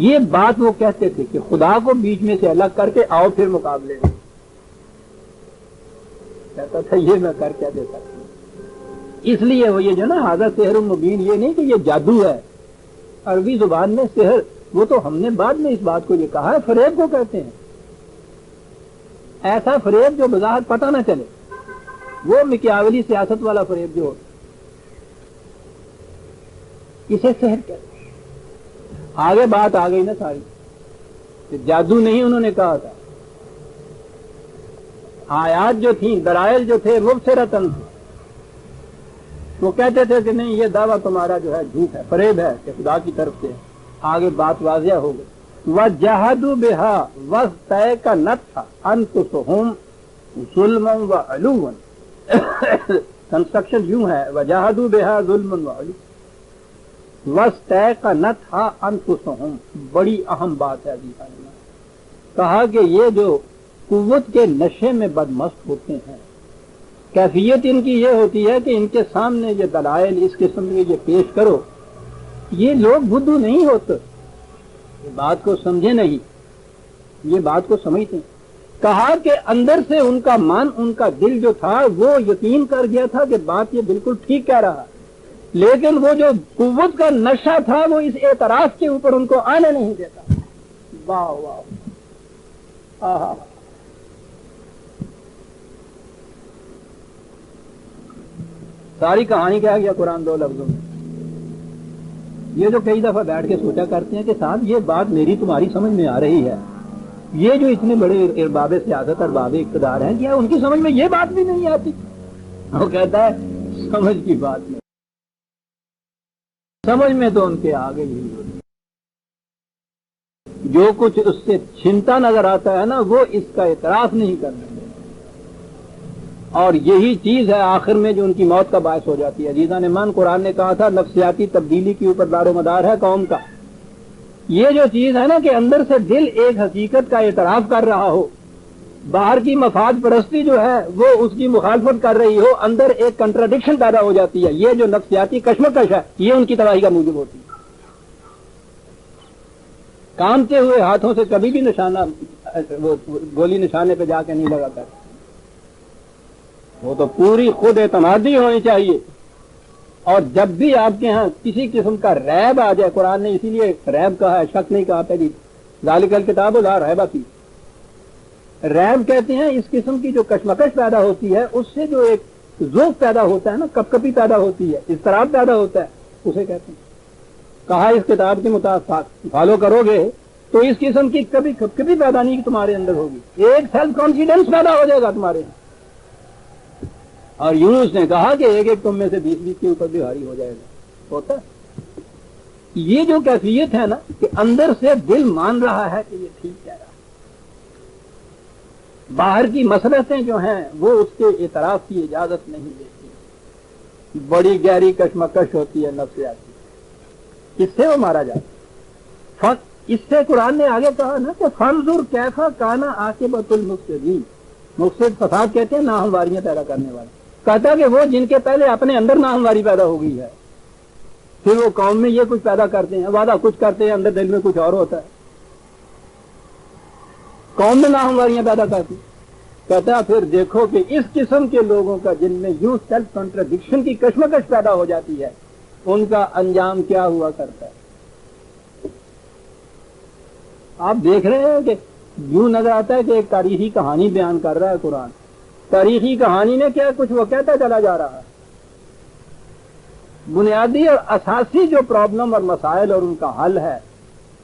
یہ بات وہ کہتے تھے کہ خدا کو بیچ میں سے الگ کر کے آؤ پھر مقابلے میں. کہتا تھا یہ میں کر کیا دے سکتا ہوں. اس لیے وہ یہ جو نا حاضر سحر مبین، یہ نہیں کہ یہ جادو ہے، عربی زبان میں سحر، وہ تو ہم نے بعد میں اس بات کو یہ کہا ہے، فریب کو کہتے ہیں، ایسا فریب جو بظاہر پتہ نہ چلے، وہ مکیاولی سیاست والا فریب جو ہوتا اسے سحر کہتے ہیں۔ آگے بات آ گئی نا ساری، کہ جادو نہیں انہوں نے کہا تھا، آیات جو تھیں، دلائل جو تھے مبصرتاً تھے، وہ کہتے تھے کہ نہیں یہ دعویٰ تمہارا جو ہے جھوٹ ہے، فریب ہے کہ خدا کی طرف سے۔ آگے بات واضح ہو گئی، وَجَحَدُوا بِهَا وَاسْتَيْقَنَتْهَا أَنفُسُهُمْ ظُلْمًا وَعُلُوًّا، کنسٹرکشن یوں ہے، وَجَحَدُوا بِهَا ظُلْمًا وَعُلُوًّا وَاسْتَيْقَنَتْهَا أَنفُسُهُمْ، بڑی اہم بات ہے عزیزان، کہا کہ یہ جو قوت کے نشے میں بدمست ہوتے ہیں، کیفیت ان کی یہ ہوتی ہے کہ ان کے سامنے یہ دلائل اس قسم کے یہ پیش کرو، یہ لوگ بدھو نہیں ہوتے، یہ بات کو سمجھے نہیں، یہ بات کو سمجھتے ہیں۔ کہا کہ اندر سے ان کا ان کا دل جو تھا وہ یقین کر گیا تھا کہ بات یہ بالکل ٹھیک کہہ رہا، لیکن وہ جو قوت کا نشہ تھا وہ اس اعتراف کے اوپر ان کو آنے نہیں دیتا۔ واہ واہ، آہا، ساری کہانی کیا گیا قرآن دو لفظوں میں۔ یہ جو کئی دفعہ بیٹھ کے سوچا کرتے ہیں کہ صاحب یہ بات میری تمہاری سمجھ میں آ رہی ہے، یہ جو اتنے بڑے ارباب سیاست ارباب اقتدار ہیں، کیا ان کی سمجھ میں یہ بات بھی نہیں آتی؟ وہ کہتا ہے سمجھ کی بات نہیں، سمجھ میں تو ان کے آ گئی ہی، جو کچھ اس سے چھنتا نظر آتا ہے نا وہ اس کا اعتراف نہیں کرنا، اور یہی چیز ہے آخر میں جو ان کی موت کا باعث ہو جاتی ہے۔ عزیزان ایمان، قرآن نے کہا تھا نفسیاتی تبدیلی کے اوپر دار و مدار ہے قوم کا۔ یہ جو چیز ہے نا کہ اندر سے دل ایک حقیقت کا اعتراف کر رہا ہو، باہر کی مفاد پرستی جو ہے وہ اس کی مخالفت کر رہی ہو، اندر ایک کنٹراڈکشن پیدا ہو جاتی ہے، یہ جو نفسیاتی کشمکش ہے یہ ان کی تباہی کا موجب ہوتی ہے۔ کامتے ہوئے ہاتھوں سے کبھی بھی نشانہ وہ گولی نشانے پہ جا کے نہیں لگا کرتے، وہ تو پوری خود اعتمادی ہونی چاہیے۔ اور جب بھی آپ کے ہاں کسی قسم کا ریب آ جائے، قرآن نے اسی لیے ریب کہا ہے، شک نہیں کہا پہلی، ذالک الکتاب لا ریب فیہ۔ ریب کہتے ہیں اس قسم کی جو کشمکش پیدا ہوتی ہے، اس سے جو ایک ذوق پیدا ہوتا ہے نا، کپ کپی پیدا ہوتی ہے، اضطراب پیدا ہوتا ہے، اسے کہتے ہیں۔ کہا اس کتاب کے مطابق فالو کرو گے تو اس قسم کی کبھی کپ کپی پیدا نہیں تمہارے اندر ہوگی، ایک سیلف کانفیڈنس پیدا ہو جائے گا تمہارے اندر۔ اور یونس نے کہا کہ ایک تم میں سے 20 کے اوپر بھی بھاری ہو جائے گا، ہوتا ہے۔ یہ جو کیفیت ہے نا کہ اندر سے دل مان رہا ہے کہ یہ ٹھیک کہہ رہا ہے، باہر کی مسلطیں جو ہیں وہ اس کے اعتراف کی اجازت نہیں دیتی، بڑی گہری کشمکش ہوتی ہے نفسیاتی، اس سے وہ مارا جاتا ہے۔ اس سے قرآن نے آگے کہا نا کہ فانظر کیفا کان عاقبۃ المفسدین، مفسد فساد کہتے ہیں ناہمواریاں پیدا کرنے والے، کہتا کہ وہ جن کے پہلے اپنے اندر ناہمواری پیدا ہو گئی ہے، پھر وہ قوم میں یہ کچھ پیدا کرتے ہیں، وعدہ کچھ کرتے ہیں، اندر دل میں کچھ اور ہوتا ہے، قوم میں ناہمواریاں پیدا کرتی، کہتا ہے پھر دیکھو کہ اس قسم کے لوگوں کا جن میں یوں سیلف کنٹراڈکشن کی کشمکش پیدا ہو جاتی ہے، ان کا انجام کیا ہوا کرتا ہے۔ آپ دیکھ رہے ہیں کہ یوں نظر آتا ہے کہ ایک تاریخی کہانی بیان کر رہا ہے قرآن، تاریخی کہانی نے کیا کچھ وہ کہتا چلا جا رہا ہے، بنیادی اور اساسی جو پرابلم اور مسائل اور ان کا حل ہے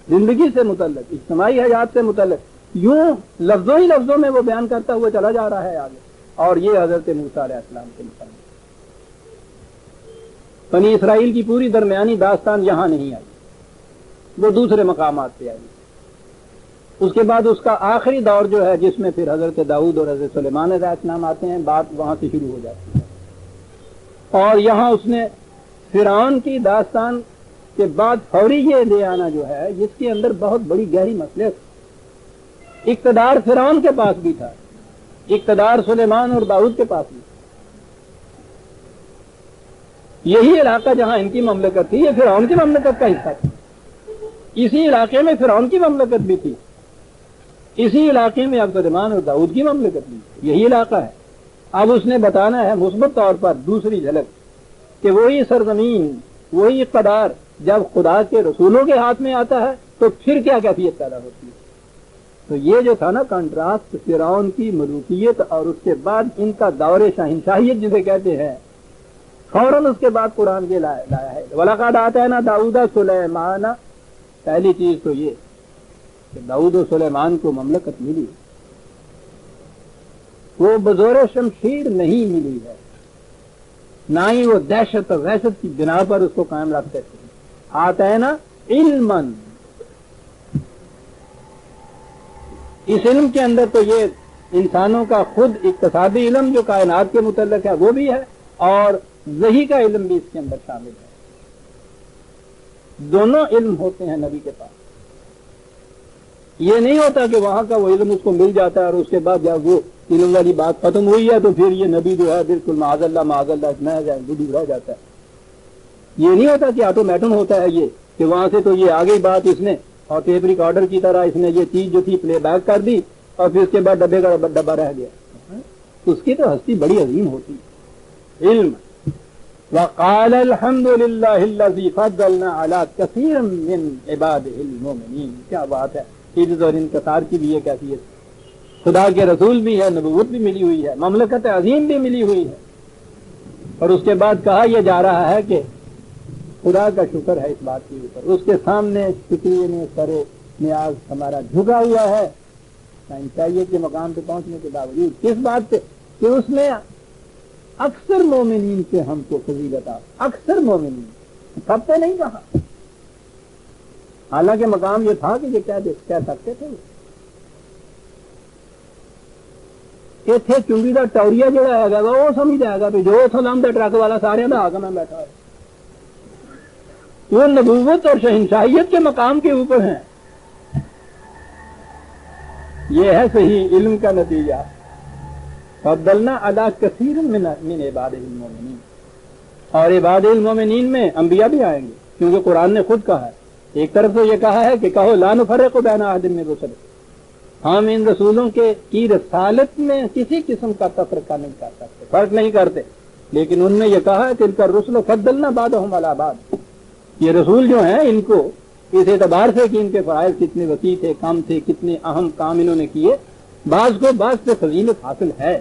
زندگی سے متعلق، اجتماعی حیات سے متعلق، یوں لفظوں ہی لفظوں میں وہ بیان کرتا ہوا چلا جا رہا ہے آگے۔ اور یہ حضرت موسیٰ علیہ السلام کے متعلق بنی اسرائیل کی پوری درمیانی داستان یہاں نہیں آئی، وہ دوسرے مقامات پہ آئی۔ اس کے بعد اس کا آخری دور جو ہے جس میں پھر حضرت داؤد اور حضرت سلیمان علیہ السلام آتے ہیں، بات وہاں سے شروع ہو جاتی ہے۔ اور یہاں اس نے فرعون کی داستان کے بعد فوری یہ لے آنا جو ہے جس کے اندر بہت بڑی گہری مصلحت، اقتدار فرعون کے پاس بھی تھا، اقتدار سلیمان اور داؤد کے پاس بھی، یہی علاقہ جہاں ان کی مملکت تھی یہ فرعون کی مملکت کا حصہ تھا، اسی علاقے میں فرعون کی مملکت بھی تھی، اسی علاقے میں اب سلیمان اور داؤد کی مملکت بھی، یہی علاقہ ہے۔ اب اس نے بتانا ہے مثبت طور پر دوسری جھلک کہ وہی سرزمین، وہی اقتدار جب خدا کے رسولوں کے ہاتھ میں آتا ہے تو پھر کیا کیفیت پیدا ہوتی ہے. تو یہ جو تھا نا کنٹراسٹ فرعون کی ملوکیت اور اس کے بعد ان کا دور شہنشاہیت جسے کہتے ہیں، فوراً اس کے بعد قرآن کے لایا ہے. وَلَقَدْ آتَيْنَا دَاوُودَ سُلَيْمَانَ، پہلی چیز تو یہ کہ داؤد و سلیمان کو مملکت ملی، وہ بزور شمشیر نہیں ملی ہے، نہ ہی وہ دہشت اور وحشت کی بنا پر اس کو قائم رکھتے تھے. آتینا علماً، اس علم کے اندر تو یہ انسانوں کا خود اقتصادی علم جو کائنات کے متعلق ہے وہ بھی ہے، اور وحی کا علم بھی اس کے اندر شامل ہے. دونوں علم ہوتے ہیں نبی کے پاس. یہ نہیں ہوتا کہ وہاں کا وہ علم اس کو مل جاتا ہے اور اس کے بعد جب وہ علم والی بات ختم ہوئی ہے تو پھر یہ نبی جو ہے بالکل معاذ اللہ نہ جائے دودھ رہ جاتا ہے. یہ نہیں ہوتا کہ آٹومیٹن ہوتا ہے یہ کہ وہاں سے تو یہ آ گئی بات اس نے اور ٹیپ ریکارڈر کی طرح اس نے یہ چیز جو تھی پلے بیک کر دی اور پھر اس کے بعد ڈبے کا ڈبہ رہ گیا. اس کی تو ہستی بڑی عظیم ہوتی ہے. علم وقال الحمد للہ الذی فضلنا علی کثیر من عبادہ المؤمنین. کیا بات ہے، عزت اور انکسار کی بھی یہ کیفیت. خدا کے رسول بھی ہے، نبوت بھی ملی ہوئی ہے، مملکت عظیم بھی ملی ہوئی ہے، اور اس کے بعد کہا یہ جا رہا ہے کہ خدا کا شکر ہے اس بات کے اوپر. اس کے سامنے شکریہ میں سر نیاز ہمارا جھکا ہوا ہے انسانیت کے مقام پہ پہنچنے کے باوجود. کس بات پہ کہ اس میں اکثر مومنین سے ہم کو فضیلت آ، اکثر مومنین، سب سے نہیں کہا. حالانکہ مقام یہ تھا کہ یہ کہہ سکتے تھے. یہ تھے چنگی کا ٹوریا جڑا ہے گا وہ سمجھ جائے گا جو سلام دا ٹرک والا سارے میں آ کے میں بیٹھا ہے. وہ نبوت اور شہنشاہیت کے مقام کے اوپر ہیں. یہ ہے صحیح علم کا نتیجہ. فضلنا علی کثیر من عبادہ المؤمنین، اور عباد المؤمنین میں انبیاء بھی آئیں گے، کیونکہ قرآن نے خود کہا ہے. ایک طرف تو یہ کہا ہے کہ کہو لا نفرق بین احد من رسل، ہم ان رسولوں کی رسالت میں کسی قسم کا تفرقہ نہیں کر سکتے، فرق نہیں کرتے. لیکن ان میں یہ کہا ہے تلک الرسل فضلنا بعضهم علی بعض. یہ رسول جو ہیں ان کو اس اعتبار سے کہ ان کے فرائض کتنے وسیع تھے، کام تھے، کتنے اہم کام انہوں نے کیے، بعض کو بعض پہ فضیلت حاصل ہے.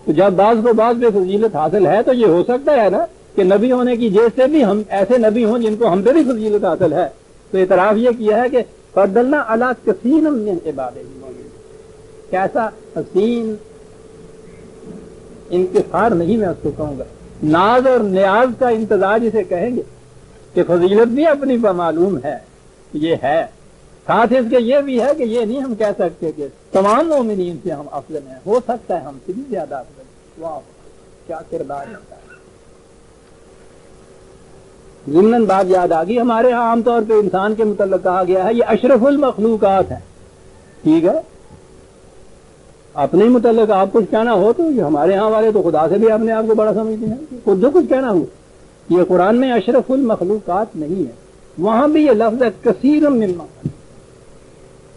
تو جب بعض کو بعض پہ فضیلت حاصل ہے تو یہ ہو سکتا ہے نا کہ نبی ہونے کی جیس سے بھی ہم ایسے نبی ہوں جن کو ہم پہ بھی فضیلت حاصل ہے. تو اعتراف یہ کیا ہے کہ فضلنا علی کثیر من عبادہ المؤمنین. کیسا حسین انکسار نہیں میں اس کو کہوں گا، ناز اور نیاز کا امتزاج اسے کہیں گے کہ فضیلت بھی اپنی معلوم ہے، یہ ہے. ساتھ اس کے یہ بھی ہے کہ یہ نہیں ہم کہہ سکتے کہ تمام مومنین سے ہم افضل ہیں. ہو سکتا ہے ہم سے بھی زیادہ افضل. واہ کیا کردار ہوتا ہے. ضمن بات یاد آ گئی، ہمارے ہاں عام طور پہ انسان کے متعلق کہا گیا ہے یہ اشرف المخلوقات ہے. ٹھیک ہے، اپنے متعلق آپ کچھ کہنا ہو تو یہ ہمارے ہاں والے تو خدا سے بھی اپنے آپ کو بڑا سمجھتے ہیں. خود جو کچھ کہنا ہو، یہ قرآن میں اشرف المخلوقات نہیں ہے. وہاں بھی یہ لفظ ہے کثیر مما،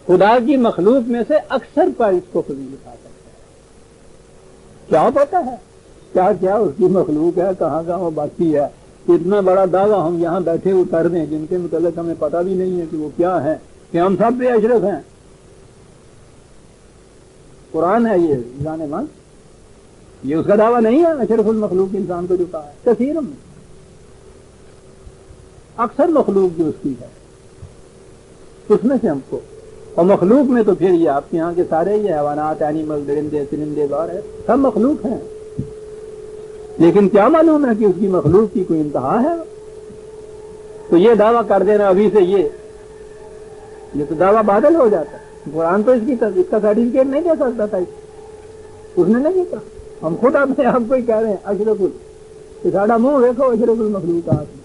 خدا کی مخلوق میں سے اکثر پر اس کو فضیلت آ سکتا ہے. کیا پتا ہے کیا کیا اس کی مخلوق ہے، کہاں کہاں باقی ہے. اتنا بڑا دعویٰ ہم یہاں بیٹھے اتر دیں جن کے متعلق ہمیں پتہ بھی نہیں ہے کہ وہ کیا ہے، کہ ہم سب پہ اشرف ہیں. قرآن ہے یہ جانے مان، یہ اس کا دعویٰ نہیں ہے. اشرف المخلوق انسان کو جو کہا ہے کثیر میں، اکثر مخلوق جو اس کی ہے اس میں سے ہم کو. اور مخلوق میں تو پھر یہ آپ کے یہاں کے سارے یہ حیوانات، اینیمل، درندے، چرندے بار ہے، سب مخلوق ہیں. لیکن کیا معلوم ہے کہ اس کی مخلوق کی کوئی انتہا ہے. تو یہ دعویٰ کر دینا ابھی سے یہ تو دعویٰ بادل ہو جاتا ہے. قرآن تو اس کا سرٹیفکیٹ نہیں دے سکتا تھا، اس نے نہیں کہا. ہم خود اپنے آپ کو ہی کہہ رہے ہیں اشرف ال، ساڑا منہ دیکھو اشرف المخلوقات.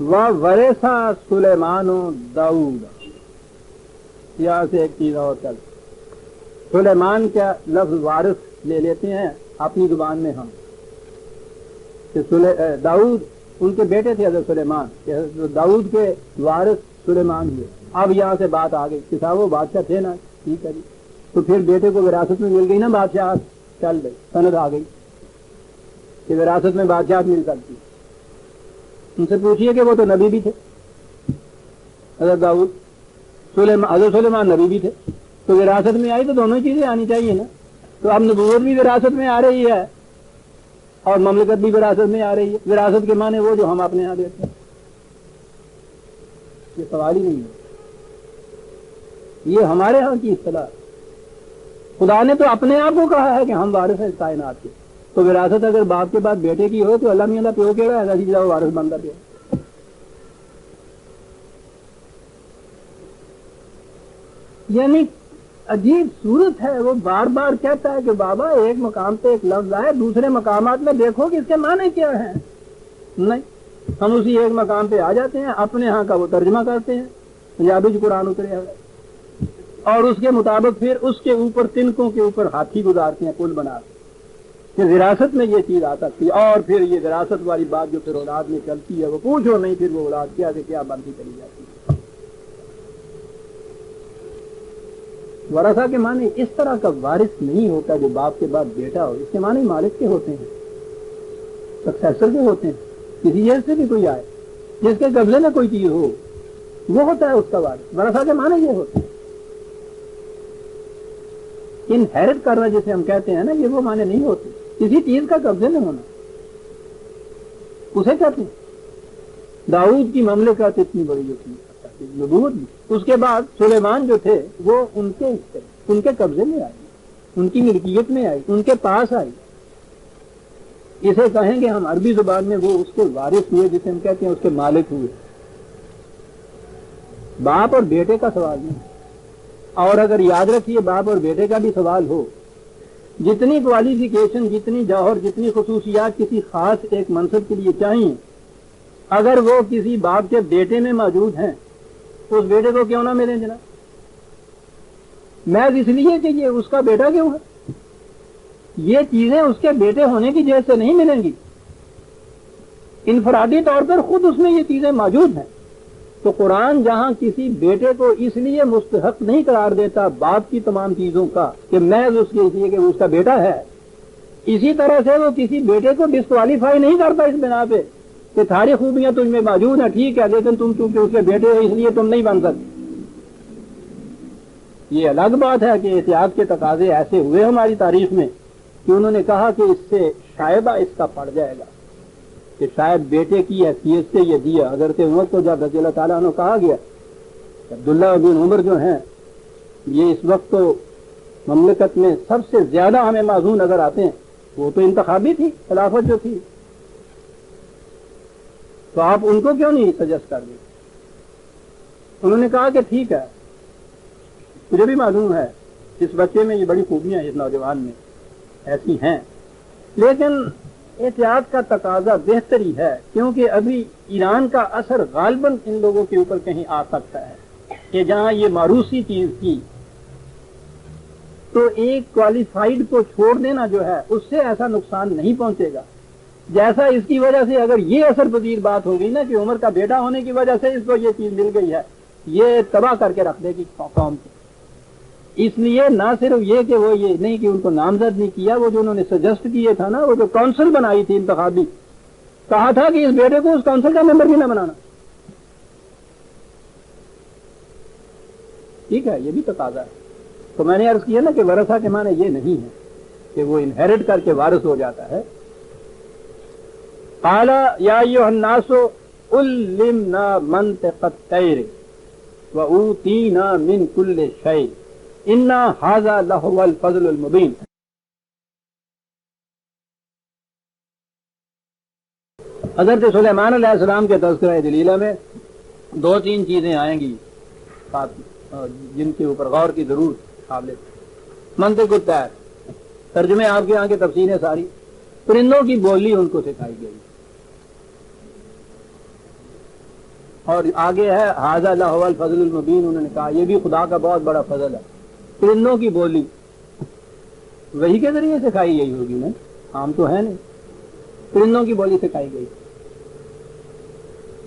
وَوَرِثَ سُلَيْمَانُ دَاوُودَ. یہاں سے ایک چیز اور چل، سلیمان کا لفظ وارث لے لیتے ہیں اپنی زبان میں ہم، کہ داؤد ان کے بیٹے تھے حضرت سلیمان، داؤد کے وارث سلیمان ہوئے. اب یہاں سے بات آ گئی کہ صاحب وہ بادشاہ تھے نا، ٹھیک ہے جی، تو پھر بیٹے کو وراثت میں مل گئی نا بادشاہ. چل گئی سند آ گئی کہ وراثت میں بادشاہت مل سکتی. ان سے پوچھیے کہ وہ تو نبی بھی تھے, حضرت داؤد, حضرت سلیمان نبی بھی تھے, تو وراثت میں آئی تو دونوں چیزیں آنی چاہیے نا. تو اب نبوت بھی وراثت میں آ رہی ہے اور مملکت بھی وراثت میں آ رہی ہے. وراثت کے معنی وہ جو ہم اپنے یہاں دیتے ہیں, یہ سوال ہی نہیں ہے, یہ ہمارے ہاں کی اصطلاح. خدا نے تو اپنے آپ کو کہا ہے کہ ہم وارث ہیں کائنات کے. تو وراثت اگر باپ کے بعد بیٹے کی ہو تو اللہ میاں پیو کہڑا ہے کہ جاؤ وارث بندہ پیو. یعنی عجیب صورت ہے. وہ بار بار کہتا ہے کہ بابا ایک مقام پہ ایک لفظ آئے, دوسرے مقامات میں دیکھو کہ اس کے معنی کیا ہیں. نہیں, ہم اسی ایک مقام پہ آ جاتے ہیں, اپنے ہاں کا وہ ترجمہ کرتے ہیں, پنجابی جو قرآن اترے ہے, اور اس کے مطابق پھر اس کے اوپر تنکوں کے اوپر ہاتھی گزارتے ہیں, پل بناتے ہیں کہ وراثت میں یہ چیز آ سکتی ہے. اور پھر یہ وراثت والی بات جو پھر اولاد میں چلتی ہے وہ پوچھو نہیں, پھر وہ اولاد کیا سے کیا بنتی چلی جاتی ہے. ورثہ کے معنی اس طرح کا وارث نہیں ہوتا جو باپ کے بعد بیٹا ہو. اس کے معنی مالک کے ہوتے ہیں, سکسیسر کے ہوتے ہیں. کسی چیز سے بھی کوئی آئے جس کے قبضے میں کوئی چیز ہو وہ ہوتا ہے اس کا وارث. ورثہ کے معنی یہ ہوتے ہیں. انہیرٹ کرنا جسے ہم کہتے ہیں نا, یہ وہ معنی نہیں ہوتے. کسی چیز کا قبضے میں ہونا اسے کہتے ہیں. داؤد کی مملکت اتنی بڑی جو تھی نبوت, اس کے بعد سلیمان جو تھے وہ ان کے قبضے میں آئی, ان کی ملکیت میں آئی, ان کے پاس آئی. اسے کہیں گے ہم عربی زبان میں وہ اس کے وارث ہوئے, جسے ہم کہتے ہیں اس کے مالک ہوئے. باپ اور بیٹے کا سوال نہیں. اور اگر یاد رکھیے باپ اور بیٹے کا بھی سوال ہو, جتنی کوالیفیکیشن, جتنی جوہر, جتنی خصوصیات کسی خاص ایک منصب کے لیے چاہیے, اگر وہ کسی باپ کے بیٹے میں موجود ہیں تو اس بیٹے کو کیوں نہ ملیں جناب؟ محض اس لیے کہ یہ اس کا بیٹا کیوں ہے. یہ چیزیں اس کے بیٹے ہونے کی وجہ سے نہیں ملیں گی, انفرادی طور پر خود اس میں یہ چیزیں موجود ہیں. تو قرآن جہاں کسی بیٹے کو اس لیے مستحق نہیں قرار دیتا باپ کی تمام چیزوں کا کہ محض اس لیے کہ وہ اس کا بیٹا ہے, اسی طرح سے وہ کسی بیٹے کو ڈسکوالیفائی نہیں کرتا اس بنا پہ کہ ساری خوبیاں تجھ میں موجود ہیں, ٹھیک ہے, لیکن تم چونکہ اس کے بیٹے ہو اس لیے تم نہیں بن سکتے. یہ الگ بات ہے کہ احتیاط کے تقاضے ایسے ہوئے ہماری تاریخ میں کہ انہوں نے کہا کہ اس سے شائبہ اس کا پڑ جائے گا, کہ شاید بیٹے کی حیثیت سے یہ دیا. حضرت عمر کو جب رضی اللہ تعالیٰ عنہ کہا گیا, عبداللہ بن عمر جو ہیں یہ اس وقت تو مملکت میں سب سے زیادہ ہمیں معزون نظر آتے ہیں, وہ تو انتخابی تھی خلافت جو تھی, تو آپ ان کو کیوں نہیں سجیسٹ کر دیں؟ انہوں نے کہا کہ ٹھیک ہے, مجھے بھی معلوم ہے اس بچے میں یہ بڑی خوبیاں اس نوجوان میں ایسی ہیں, لیکن احتیاط کا تقاضا بہتری ہے, کیونکہ ابھی ایران کا اثر غالباً ان لوگوں کے اوپر کہیں آ سکتا ہے کہ جہاں یہ موروثی چیز تھی تو ایک کوالیفائڈ کو چھوڑ دینا جو ہے اس سے ایسا نقصان نہیں پہنچے گا جیسا اس کی وجہ سے اگر یہ اثر پذیر بات ہو گئی نا کہ عمر کا بیٹا ہونے کی وجہ سے اس کو یہ چیز مل گئی ہے, یہ تباہ کر کے رکھ دے گی قوم کو. اس لیے نہ صرف یہ کہ وہ یہ نہیں کہ ان کو نامزد نہیں کیا, وہ جو انہوں نے سجیسٹ کیے تھا نا, وہ جو کونسل بنائی تھی انتخابی, کہا تھا کہ اس بیٹے کو اس کونسل کا ممبر بھی نہ بنانا. ٹھیک ہے, یہ بھی تقاضا ہے. تو میں نے عرض کیا نا کہ ورثہ کے معنی یہ نہیں ہے کہ وہ انہیرٹ کر کے وارث ہو جاتا ہے. قال یا ایھا الناس علمنا منطق الطیر واوتینا من کل شیء ان ھذا لہو الفضل المبین. حضرت سلیمان علیہ السلام کے تذکرہ دلیلہ میں 2-3 چیزیں آئیں گی جن کے اوپر غور کی ضرور قابل. منطق الطیر, ترجمے آپ کے یہاں کی تفسیریں ساری, پرندوں کی بولی ان کو سکھائی گئی. اور آگے ہے ھذا لہو الفضل المبین, انہوں نے کہا یہ بھی خدا کا بہت بڑا فضل ہے. پرندوں کی بولی وہی کے ذریعے سکھائی گئی ہوگی نا, عام تو ہے نہیں, پرندوں کی بولی سکھائی گئی.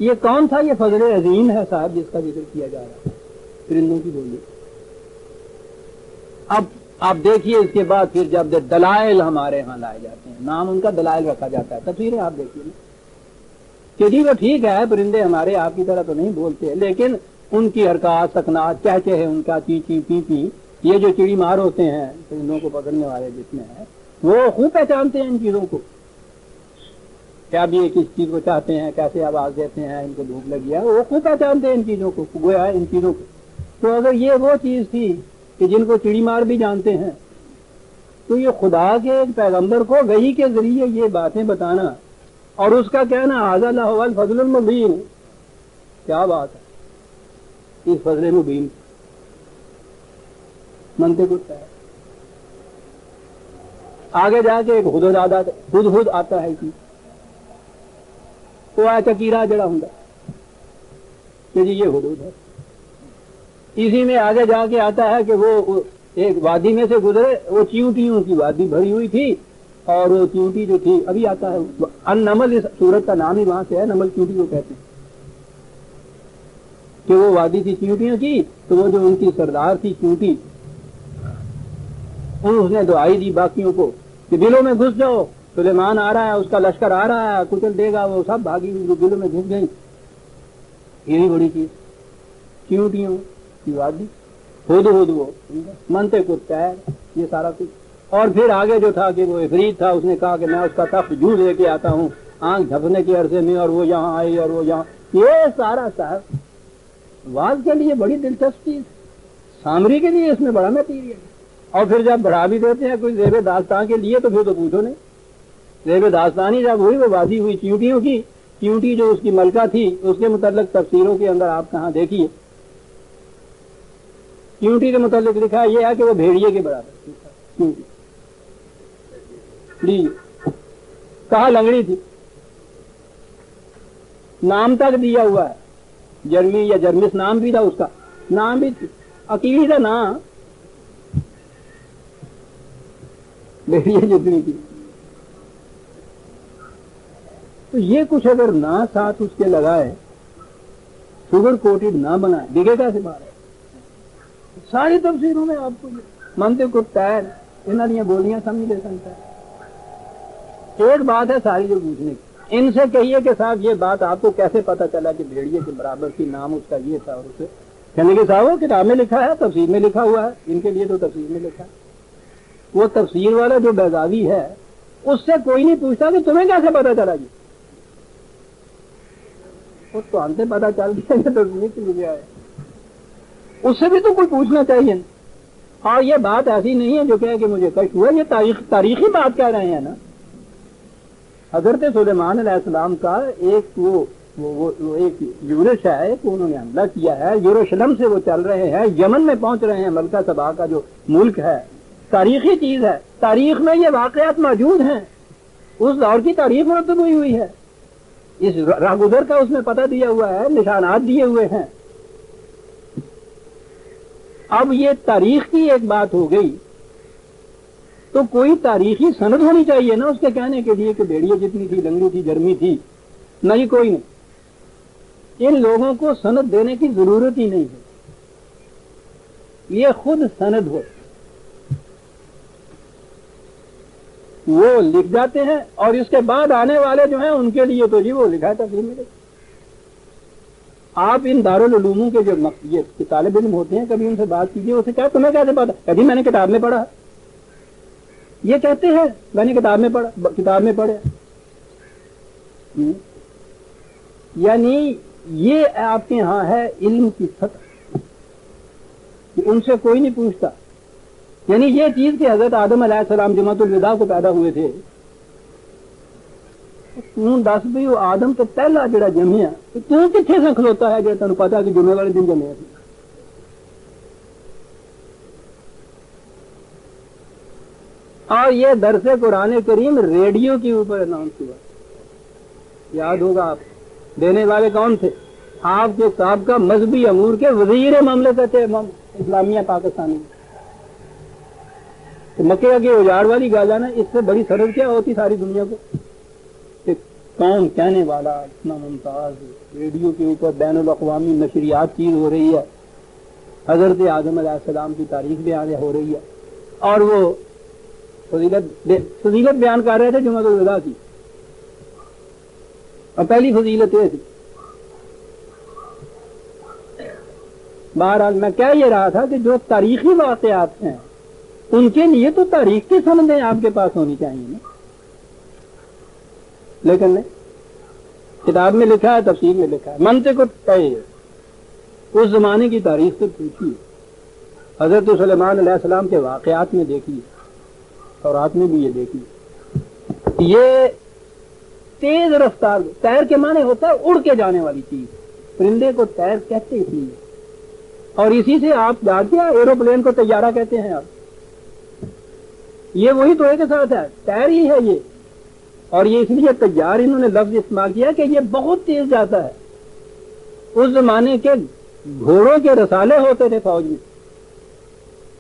یہ کون تھا یہ فضل عظیم ہے صاحب جس کا ذکر کیا جا رہا ہے, پرندوں کی بولی. اب آپ دیکھیے اس کے بعد پھر جب دلائل ہمارے ہاں لائے جاتے ہیں، نام ان کا دلائل رکھا جاتا ہے، تفسیریں آپ دیکھیے نا کہ جی وہ ٹھیک ہے پرندے ہمارے آپ کی طرح تو نہیں بولتے، لیکن ان کی حرکات سکنات چہچہ ہے ان کا، چی چی پی پی، یہ جو چڑی مار ہوتے ہیں پرندوں کو پکڑنے والے جس میں ہے وہ خوب پہچانتے ہیں ان چیزوں کو، کیا بھی یہ کس چیز کو چاہتے ہیں، کیسے آواز دیتے ہیں، ان کو بھوک لگی ہے، وہ خوب پہچانتے ہیں ان چیزوں کو، گویا ہے ان چیزوں کو۔ تو اگر یہ وہ چیز تھی کہ جن کو چڑی مار بھی جانتے ہیں، تو یہ خدا کے ایک پیغمبر کو وحی کے ذریعے یہ باتیں بتانا اور اس کا کہنا ھذا لہو الفضل المبین، کیا بات ہے اس فضل مبین منطق ہوتا ہے۔ آگے جا کے ایک ہدہد آتا ہے کہ وہ چکیرا جڑا ہوں کہ جی یہ ہدہد ہے، اسی میں آگے جا کے آتا ہے کہ وہ ایک وادی میں سے گزرے، وہ چیونٹیوں کی وادی بھری ہوئی تھی، اور وہ چیونٹی جو تھی ابھی آتا ہے النمل، اس سورت کا نام ہی وہاں سے ہے، نمل چیونٹی کو کہتے ہیں کہ وہ وادی تھی چیونٹیوں کی، تو وہ جو ان کی سردار تھی چیونٹی، اس نے دعائی دی باقیوں کو کہ بلوں میں گھس جاؤ، سلیمان آ رہا ہے، اس کا لشکر آ رہا ہے، کچل دے گا، وہ سب بھاگی ہوئی بلوں میں گھس گئی۔ یہ بھی بڑی چیز، چیونٹیوں کی وادی، ہدہد وہ منطق ہوتا ہے یہ سارا کچھ۔ اور پھر آگے جو تھا کہ وہ عفریت تھا، اس نے کہا کہ میں اس کا تخت جھوٹ لے کے آتا ہوں آنکھ جھپنے کے عرصے میں، اور وہ یہاں آئی اور وہ یہاں، یہ سارا صاحب واز کے لیے بڑی دلچسپ چیز، سامری کے لیے اس میں بڑا میٹیریل، اور پھر جب بڑھا بھی دیتے ہیں کوئی زیب داستان کے لیے تو پھر تو پوچھو نہیں، زیب داستانی جب ہوئی وہ وادی ہوئی چیونٹیوں کی، چیونٹی جو اس کی ملکہ تھی اس کے متعلق تفسیروں کے اندر آپ کہاں دیکھیے، چیونٹی کے متعلق لکھا یہ ہے کہ وہ بھیڑیے کے برابر چیونٹی، جی کہاں لنگڑی تھی، نام تک دیا ہوا ہے، جرمی یا جرمس نام بھی تھا اس کا، نام بھی اکیلی تھا نام، بھیڑیے جتنی تھی۔ تو یہ کچھ اگر نہ ساتھ اس کے لگائے، شوگر کوٹڈ نہ بنائے، بگے کیسے باہر ہے؟ ساری تفسیروں میں آپ کو منطق کو تیر انہوں نے بولیاں سمجھ لے سکتا ہے۔ ایک بات ہے ساری جو پوچھنے کی، ان سے کہیے کہ صاحب یہ بات آپ کو کیسے پتا چلا کہ بھیڑیے کے برابر کی نام اس کا یہ تھا، اور اسے کہنے کے صاحب وہ کتاب میں لکھا ہے، تفسیر میں لکھا ہوا ہے، ان کے لیے تو تفسیر میں لکھا ہے۔ وہ تفسیر والا جو بیضاوی ہے اس سے کوئی نہیں پوچھتا کہ تمہیں کیسے پتا چلا جی، اس تو ہم سے پتا چل گیا کہ تفسیر کے لیے آئے، اس سے بھی تو کوئی پوچھنا چاہیے۔ اور یہ بات ایسی نہیں ہے جو کہ مجھے کشف ہوا، یہ تاریخی بات کہہ رہے ہیں نا۔ حضرت سلیمان علیہ السلام کا ایک وہ ایک یورش ہے، ایک انہوں نے حملہ کیا ہے، یروشلم سے وہ چل رہے ہیں، یمن میں پہنچ رہے ہیں، ملکہ سبا کا جو ملک ہے، تاریخی چیز ہے، تاریخ میں یہ واقعات موجود ہیں، اس دور کی تاریخ مرتب ہوئی ہے، اس راہ گزر کا اس میں پتہ دیا ہوا ہے، نشانات دیے ہوئے ہیں۔ اب یہ تاریخ کی ایک بات ہو گئی تو کوئی تاریخی سند ہونی چاہیے نا اس کے کہنے کے لیے کہ بھیڑیے جتنی تھی، لنگڑی تھی، جرمی تھی، نہیں کوئی نہیں۔ ان لوگوں کو سند دینے کی ضرورت ہی نہیں ہے، یہ خود سند ہو، وہ لکھ جاتے ہیں، اور اس کے بعد آنے والے جو ہیں ان کے لیے تو جی وہ لکھا ہے تفسیر میں۔ آپ ان دارالعلوموں کے جو یہ طالب علم ہوتے ہیں کبھی ان سے بات کیجیے، اسے کہا تمہیں کیسے پتا، کبھی میں نے کتاب میں پڑھا، یہ کہتے ہیں میں نے کتاب میں پڑھا، یعنی یہ آپ کے ہاں ہے علم کی سطح کہ ان سے کوئی نہیں پوچھتا، یعنی یہ چیز کہ حضرت آدم علیہ السلام جمعۃ الوداع کو پیدا ہوئے تھے، دس بھی وہ آدم تو پہلا جڑا جمیا تو کتنے سے کھلوتا ہے جو تمہیں پتا کہ جمعے والے دن جمیا تھی۔ اور یہ درس قرآن کریم ریڈیو کے اوپر اناؤنس ہوا، یاد ہوگا آپ دینے والے کون تھے؟ آپ کے سابقہ مذہبی امور کے وزیر مملکت اسلامیہ پاکستانی۔ مکے کے اجاڑ والی گال ہے نا، اس سے بڑی سرد کیا ہوتی ساری دنیا کو؟ کون کہنے والا اتنا ممتاز، ریڈیو کے اوپر بین الاقوامی نشریات چیز ہو رہی ہے، حضرت آدم علیہ السلام کی تاریخ بیان ہو رہی ہے، اور وہ فضیلت بیان کر رہے تھے جمعۃ الوداع کی، اور پہلی فضیلت یہ تھی. بہرحال میں کہہ یہ رہا تھا کہ جو تاریخی واقعات ہیں ان کے لیے تو تاریخ کی سندیں آپ کے پاس ہونی چاہیے نا، لیکن نہیں. کتاب میں لکھا ہے، تفسیر میں لکھا ہے، منطق اس زمانے کی تاریخ سے پوچھیے، حضرت سلیمان علیہ السلام کے واقعات میں دیکھیے، تورات میں بھی یہ دیکھیے. یہ تیز رفتار، تیر کے معنی ہوتا ہے اڑ کے جانے والی چیز، پرندے کو تیر کہتے ہی، اور اسی سے آپ جانتے ہیں ایروپلین کو طیارہ کہتے ہیں. آپ یہ وہی تو کے ساتھ ہے، تیر ہی ہے یہ، اور یہ اس لیے طیار انہوں نے لفظ استعمال کیا کہ یہ بہت تیز جاتا ہے. اس زمانے کے گھوڑوں کے رسالے ہوتے تھے فوج میں،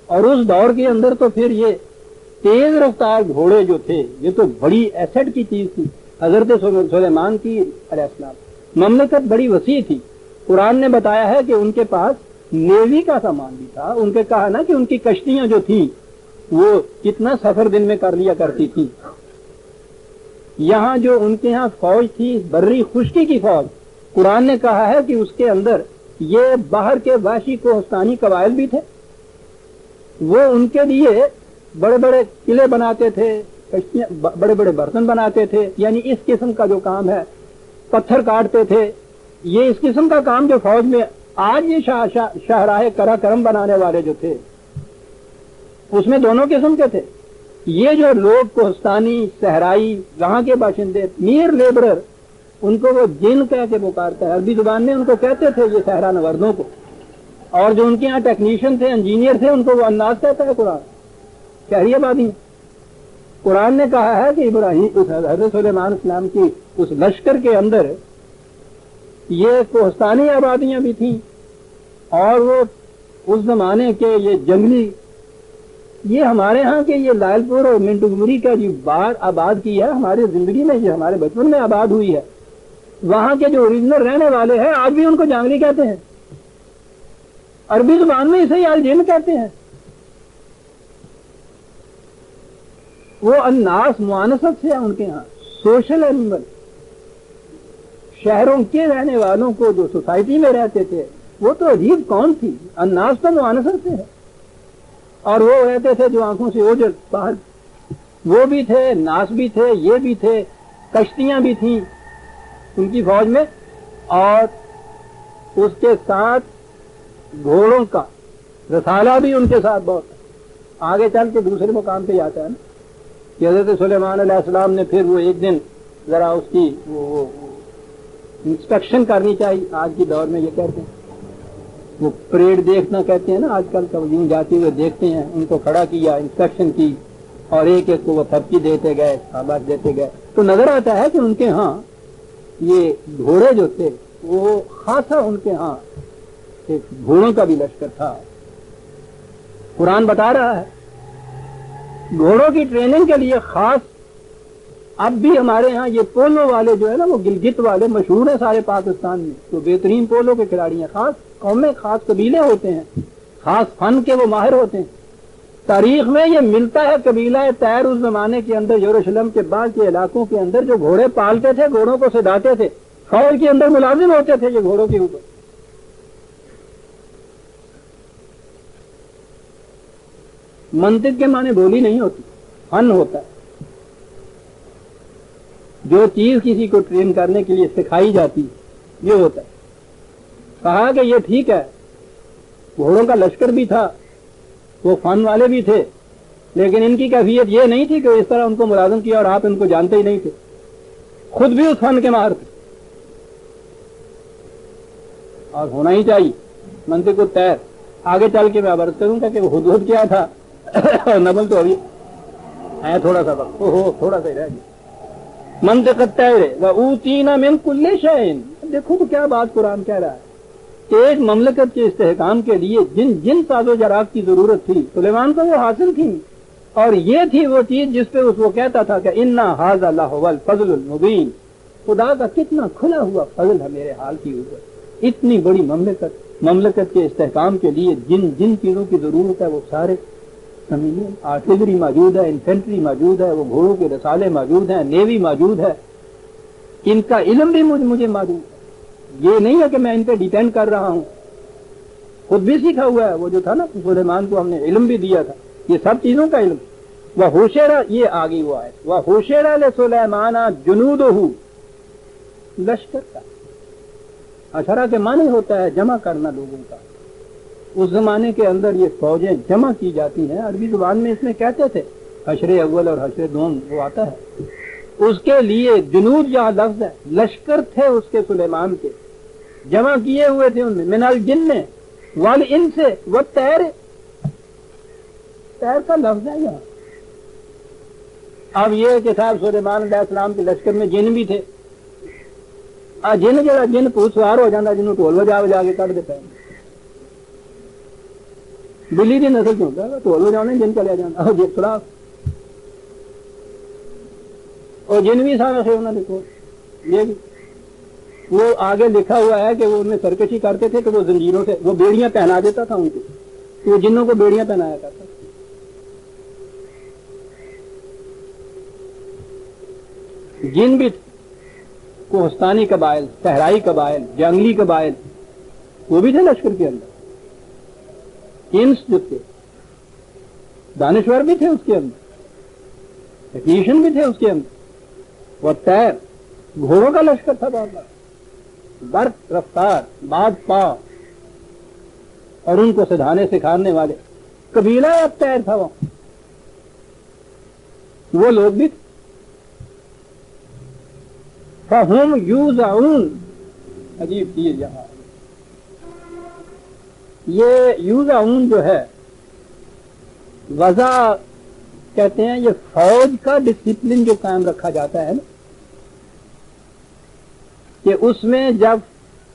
اور اس دور کے اندر تو پھر یہ تیز رفتار گھوڑے جو تھے یہ تو بڑی ایسٹ کی چیز تھی. حضرت سلیمان کی علیہ السلام مملکت بڑی وسیع تھی. قرآن نے بتایا ہے کہ ان کے پاس نیوی کا سامان بھی تھا. ان کے کہا نا کہ ان کی کشتیاں جو تھیں وہ کتنا سفر دن میں کر لیا کرتی تھی. یہاں جو ان کے ہاں فوج تھی بری خشکی کی فوج، قرآن نے کہا ہے کہ اس کے اندر یہ باہر کے وحشی کوہستانی قبائل بھی تھے. وہ ان کے لیے بڑے بڑے قلعے بناتے تھے، بڑے بڑے برتن بناتے تھے، یعنی اس قسم کا جو کام ہے، پتھر کاٹتے تھے. یہ اس قسم کا کام جو فوج میں آج یہ شاہراہ کرا کرم بنانے والے جو تھے اس میں دونوں قسم کے تھے. یہ جو لوگ کوہستانی صحرائی وہاں کے باشندے میر لیبرر، ان کو وہ جن کہہ کے پکارتا ہے، عربی زبان میں ان کو کہتے تھے یہ صحرا نوردوں کو. اور جو ان کے یہاں ٹیکنیشین تھے، انجینئر تھے، ان کو وہ الناس کہتا ہے قرآن. شہری آبادی قرآن نے کہا ہے کہ ابراہیم حضرت سلیمان السلام کی اس لشکر کے اندر یہ کوہستانی آبادیاں بھی تھیں، اور وہ اس زمانے کے یہ جنگلی، یہ ہمارے ہاں کے یہ لائل پور اور منٹوگمری کا جو بار آباد کی ہے ہماری زندگی میں، یہ ہمارے بچپن میں آباد ہوئی ہے. وہاں کے جو اوریجنل رہنے والے ہیں آج بھی ان کو جانگلی کہتے ہیں. عربی زبان میں اسے الجن کہتے ہیں. وہ الناس معانست سے ان کے ہاں سوشل اینیمل. شہروں کے رہنے والوں کو جو سوسائٹی میں رہتے تھے وہ تو عجیب کون تھی. الناس تو معانست سے ہے. اور وہ رہتے تھے جو آنکھوں سے اوجھل باہر، وہ بھی تھے، ناس بھی تھے، یہ بھی تھے، کشتیاں بھی تھیں ان کی فوج میں، اور اس کے ساتھ گھوڑوں کا رسالہ بھی ان کے ساتھ بہت. آگے چل کے دوسرے مقام پہ آتا ہے نا کہ حضرت سلیمان علیہ السلام نے پھر وہ ایک دن ذرا اس کی وہ انسپیکشن کرنی چاہیے. آج کی دور میں یہ کہتے ہیں، وہ پریڈ دیکھنا کہتے ہیں نا آج کل کا، یوں جاتے ہوئے دیکھتے ہیں. ان کو کھڑا کیا، انسپیکشن کی، اور ایک ایک کو وہ تھپکی دیتے گئے، آباد دیتے گئے. تو نظر آتا ہے کہ ان کے ہاں یہ گھوڑے جو تھے وہ خاصا ان کے ہاں ایک گھوڑوں کا بھی لشکر تھا. قرآن بتا رہا ہے گھوڑوں کی ٹریننگ کے لیے خاص. اب بھی ہمارے ہاں یہ پولو والے جو ہے نا، وہ گلگت والے مشہور ہیں سارے پاکستان میں، تو بہترین پولو کے کھلاڑی ہیں. خاص قومیں، خاص قبیلے ہوتے ہیں، خاص فن کے وہ ماہر ہوتے ہیں. تاریخ میں یہ ملتا ہے قبیلہ تیر اس زمانے کے اندر یروشلم کے بعد کے علاقوں کے اندر جو گھوڑے پالتے تھے، گھوڑوں کو سداتے تھے، فوج کے اندر ملازم ہوتے تھے یہ گھوڑوں کے اوپر. منطق کے معنی بولی نہیں ہوتی، فن ہوتا ہے. جو چیز کسی کو ٹرین کرنے کے لیے سکھائی جاتی یہ ہوتا ہے. کہا کہ یہ ٹھیک ہے، گھوڑوں کا لشکر بھی تھا، وہ فن والے بھی تھے، لیکن ان کی کیفیت یہ نہیں تھی کہ اس طرح ان کو ملازم کیا اور آپ ان کو جانتے ہی نہیں تھے. خود بھی اس فن کے ماہر تھے، اور ہونا ہی چاہیے. منطق کو تیر. آگے چل کے میں عرض کروں گا کہ وہ ہدہد کیا تھا اور نبل تو ابھی ہے تھوڑا سا وقت، تھوڑا سا ہی رہ گیا. منطق تیر وَأُوتِينَا مِن كُلِّ شَيْءٍ. دیکھو تو کیا بات قرآن کہہ رہا ہے. ایک مملکت کے استحکام کے لیے جن ساز و جرات کی ضرورت تھی سلیمان کو وہ حاصل تھی، اور یہ تھی وہ چیز جس پہ وہ کہتا تھا کہ اِنَّا هَذَا لَهُوَ الْفَضْلُ الْمُبِينُ. خدا کا کتنا کھلا ہوا فضل ہے میرے حال کی اوپر. اتنی بڑی مملکت کے استحکام کے لیے جن چیزوں کی ضرورت ہے وہ سارے آرٹلری موجود ہے، انفینٹری موجود ہے، وہ گھوڑوں کے رسالے موجود ہیں، نیوی موجود ہے، ان کا علم بھی مجھے موجود ہے۔ یہ نہیں ہے کہ میں ان پہ ڈیپینڈ کر رہا ہوں، خود بھی سیکھا ہوا ہے۔ وہ جو تھا نا سلیمان کو ہم نے علم بھی دیا تھا، یہ سب چیزوں کا علم۔ وہ ہوشیرا، یہ آگے ہوا ہے، وہ ہوشیرا لسلیمان جنودہ، لشکر کا۔ اشرا کے معنی ہوتا ہے جمع کرنا لوگوں کا۔ اس زمانے کے اندر یہ فوجیں جمع کی جاتی ہیں، عربی زبان میں اس میں کہتے تھے حشر اول اور حشر دوم، وہ آتا ہے۔ اس کے لیے جنود جہاں لفظ ہے، لشکر تھے اس کے سلیمان کے، جمع کیے ہوئے تھے ان میں، من الجن والانس والطیر، طیر کا لفظ ہے یہاں۔ اب یہ کہ صاحب سلیمان علیہ السلام کے لشکر میں جن بھی تھے، جن جڑا جن پوت سوار ہو جاتا، جنہوں ٹول بجا کے کٹ دیتا ہے، بلی کی نسل کیوں ہوتا ہے، ٹول بجانے جن چلے جانا، جی خلاف اور جن بھی سارے تھے انہوں نے دیکھو یہ بھی وہ آگے لکھا ہوا ہے کہ وہ ان میں سرکشی کرتے تھے کہ وہ زنجیروں سے وہ بیڑیاں پہنا دیتا تھا ان کو، کہ وہ جنوں کو بیڑیاں پہنایا کرتا تھا۔ جن بھی کوہستانی قبائل، صحرائی قبائل، جنگلی قبائل، وہ بھی تھے لشکر کے اندر۔ انس جو تھے، دانشور بھی تھے اس کے اندر، ٹیکنیشین بھی تھے اس کے اندر، وہ طیر، گھوڑوں کا لشکر تھا بہت بڑا، برق رفتار، باد پا، اور ان کو سدھانے سکھانے والے قبیلہ اب طیر تھا وہاں، وہ لوگ بھی تھے۔ فہم یوزعون، عجیب چیز یہاں یہ یوزعون جو ہے وضع کہتے ہیں، یہ فوج کا ڈسپلن جو قائم رکھا جاتا ہے نا، کہ اس میں جب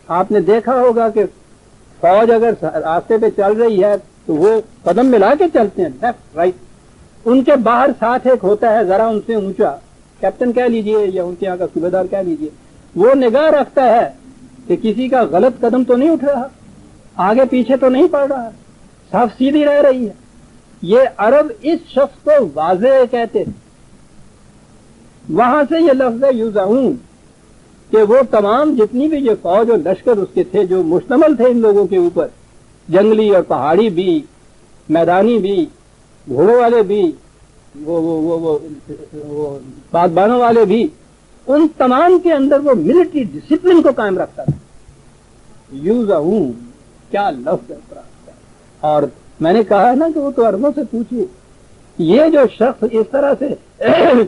آپ نے دیکھا ہوگا کہ فوج اگر راستے پہ چل رہی ہے تو وہ قدم ملا کے چلتے ہیں، لیفٹ رائٹ، ان کے باہر ساتھ ایک ہوتا ہے ذرا ان سے اونچا، کیپٹن کہہ لیجئے یا ان کے یہاں کا صوبیدار کہہ لیجئے، وہ نگاہ رکھتا ہے کہ کسی کا غلط قدم تو نہیں اٹھ رہا، آگے پیچھے تو نہیں پڑ رہا، صف سیدھی رہ رہی ہے۔ یہ عرب اس شخص کو واضح کہتے، وہاں سے یہ لفظ ہے یوزعون، کہ وہ تمام جتنی بھی یہ فوج اور لشکر اس کے تھے جو مشتمل تھے ان لوگوں کے اوپر، جنگلی اور پہاڑی بھی، میدانی بھی، گھوڑوں والے بھی، وہ بادبانوں والے بھی، ان تمام کے اندر وہ ملٹری ڈسپلن کو قائم رکھتا تھا۔ یوزعون، کیا لفظ ہے۔ اور میں نے کہا ہے نا کہ وہ تو عربوں سے پوچھیے، یہ جو شخص اس طرح سے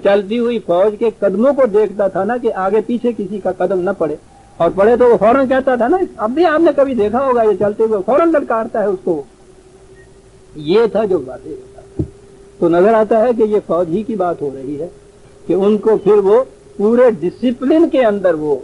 چلتی ہوئی فوج کے قدموں کو دیکھتا تھا نا کہ آگے پیچھے کسی کا قدم نہ پڑے، اور پڑے تو وہ فوراً کہتا تھا نا، اب بھی آپ نے کبھی دیکھا ہوگا یہ چلتے ہوئے فوراً للکارتا ہے اس کو، یہ تھا جو باتیں ہوتا۔ تو نظر آتا ہے کہ یہ فوج ہی کی بات ہو رہی ہے کہ ان کو پھر وہ پورے ڈسپلن کے اندر وہ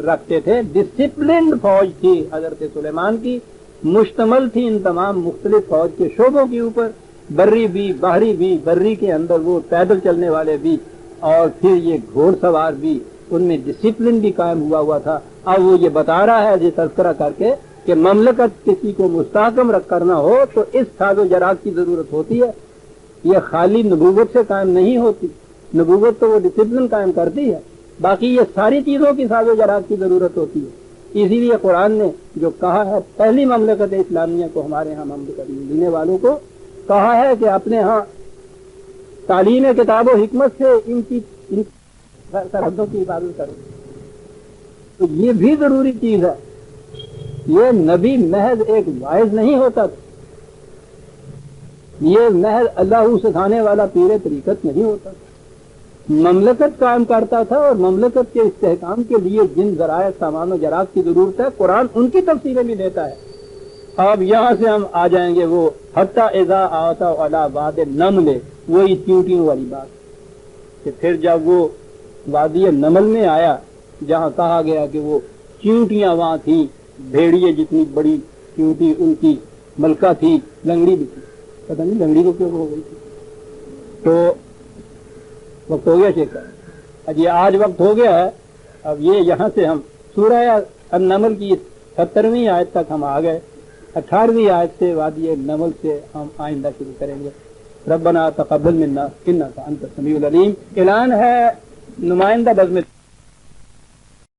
رکھتے تھے۔ ڈسپلنڈ فوج تھی حضرت سلیمان کی، مشتمل تھی ان تمام مختلف فوج کے شعبوں کے اوپر، بری بھی، باہری بھی، بری کے اندر وہ پیدل چلنے والے بھی، اور پھر یہ گھوڑ سوار بھی، ان میں ڈسپلن بھی قائم ہوا تھا۔ اب وہ یہ بتا رہا ہے یہ تذکرہ کر کے کہ مملکت کسی کو مستحکم کرنا ہو تو اس ساز و جرات کی ضرورت ہوتی ہے، یہ خالی نبوت سے قائم نہیں ہوتی، نبوت تو وہ ڈسپلن قائم کرتی ہے، باقی یہ ساری چیزوں کی ساز و جرات کی ضرورت ہوتی ہے۔ اسی لیے قرآن نے جو کہا ہے، پہلی مملکت اسلامیہ کو، ہمارے ہاں مملکت دینے والوں کو کہا ہے کہ اپنے ہاں تعلیم کتاب و حکمت سے ان سرحدوں کی حفاظت کرو، تو یہ بھی ضروری چیز ہے۔ یہ نبی محض ایک واعظ نہیں ہوتا تھا، یہ محض اللہ سکھانے والا پیر طریقت نہیں ہوتا تھا، مملکت قائم کرتا تھا، اور مملکت کے استحکام کے لیے جن ذرائع سامان و جرات کی ضرورت ہے قرآن ان کی تفصیلیں بھی دیتا ہے۔ اب یہاں سے ہم آ جائیں گے وہ حتی اذا آتا علی واد النمل، وہی چیونٹیوں والی بات کہ پھر جب وہ وادی نمل میں آیا جہاں کہا گیا کہ وہ چیونٹیاں وہاں تھیں، بھیڑیے جتنی بڑی چیونٹی ان کی ملکہ تھی، لنگڑی بھی تھی، پتہ نہیں لنگڑی کو کیوں ہو گئی تھی۔ تو وقت ہو گیا شیخ صاحب، یہ آج وقت ہو گیا ہے۔ اب یہ یہاں سے ہم سورہ النمل کی 70ویں آیت تک ہم آ گئے، 18ویں آیت سے وادی نمل سے ہم آئندہ شروع کریں گے۔ ربنا تقبل منا انک انت السمیع العلیم۔ اعلان ہے نمائندہ بزم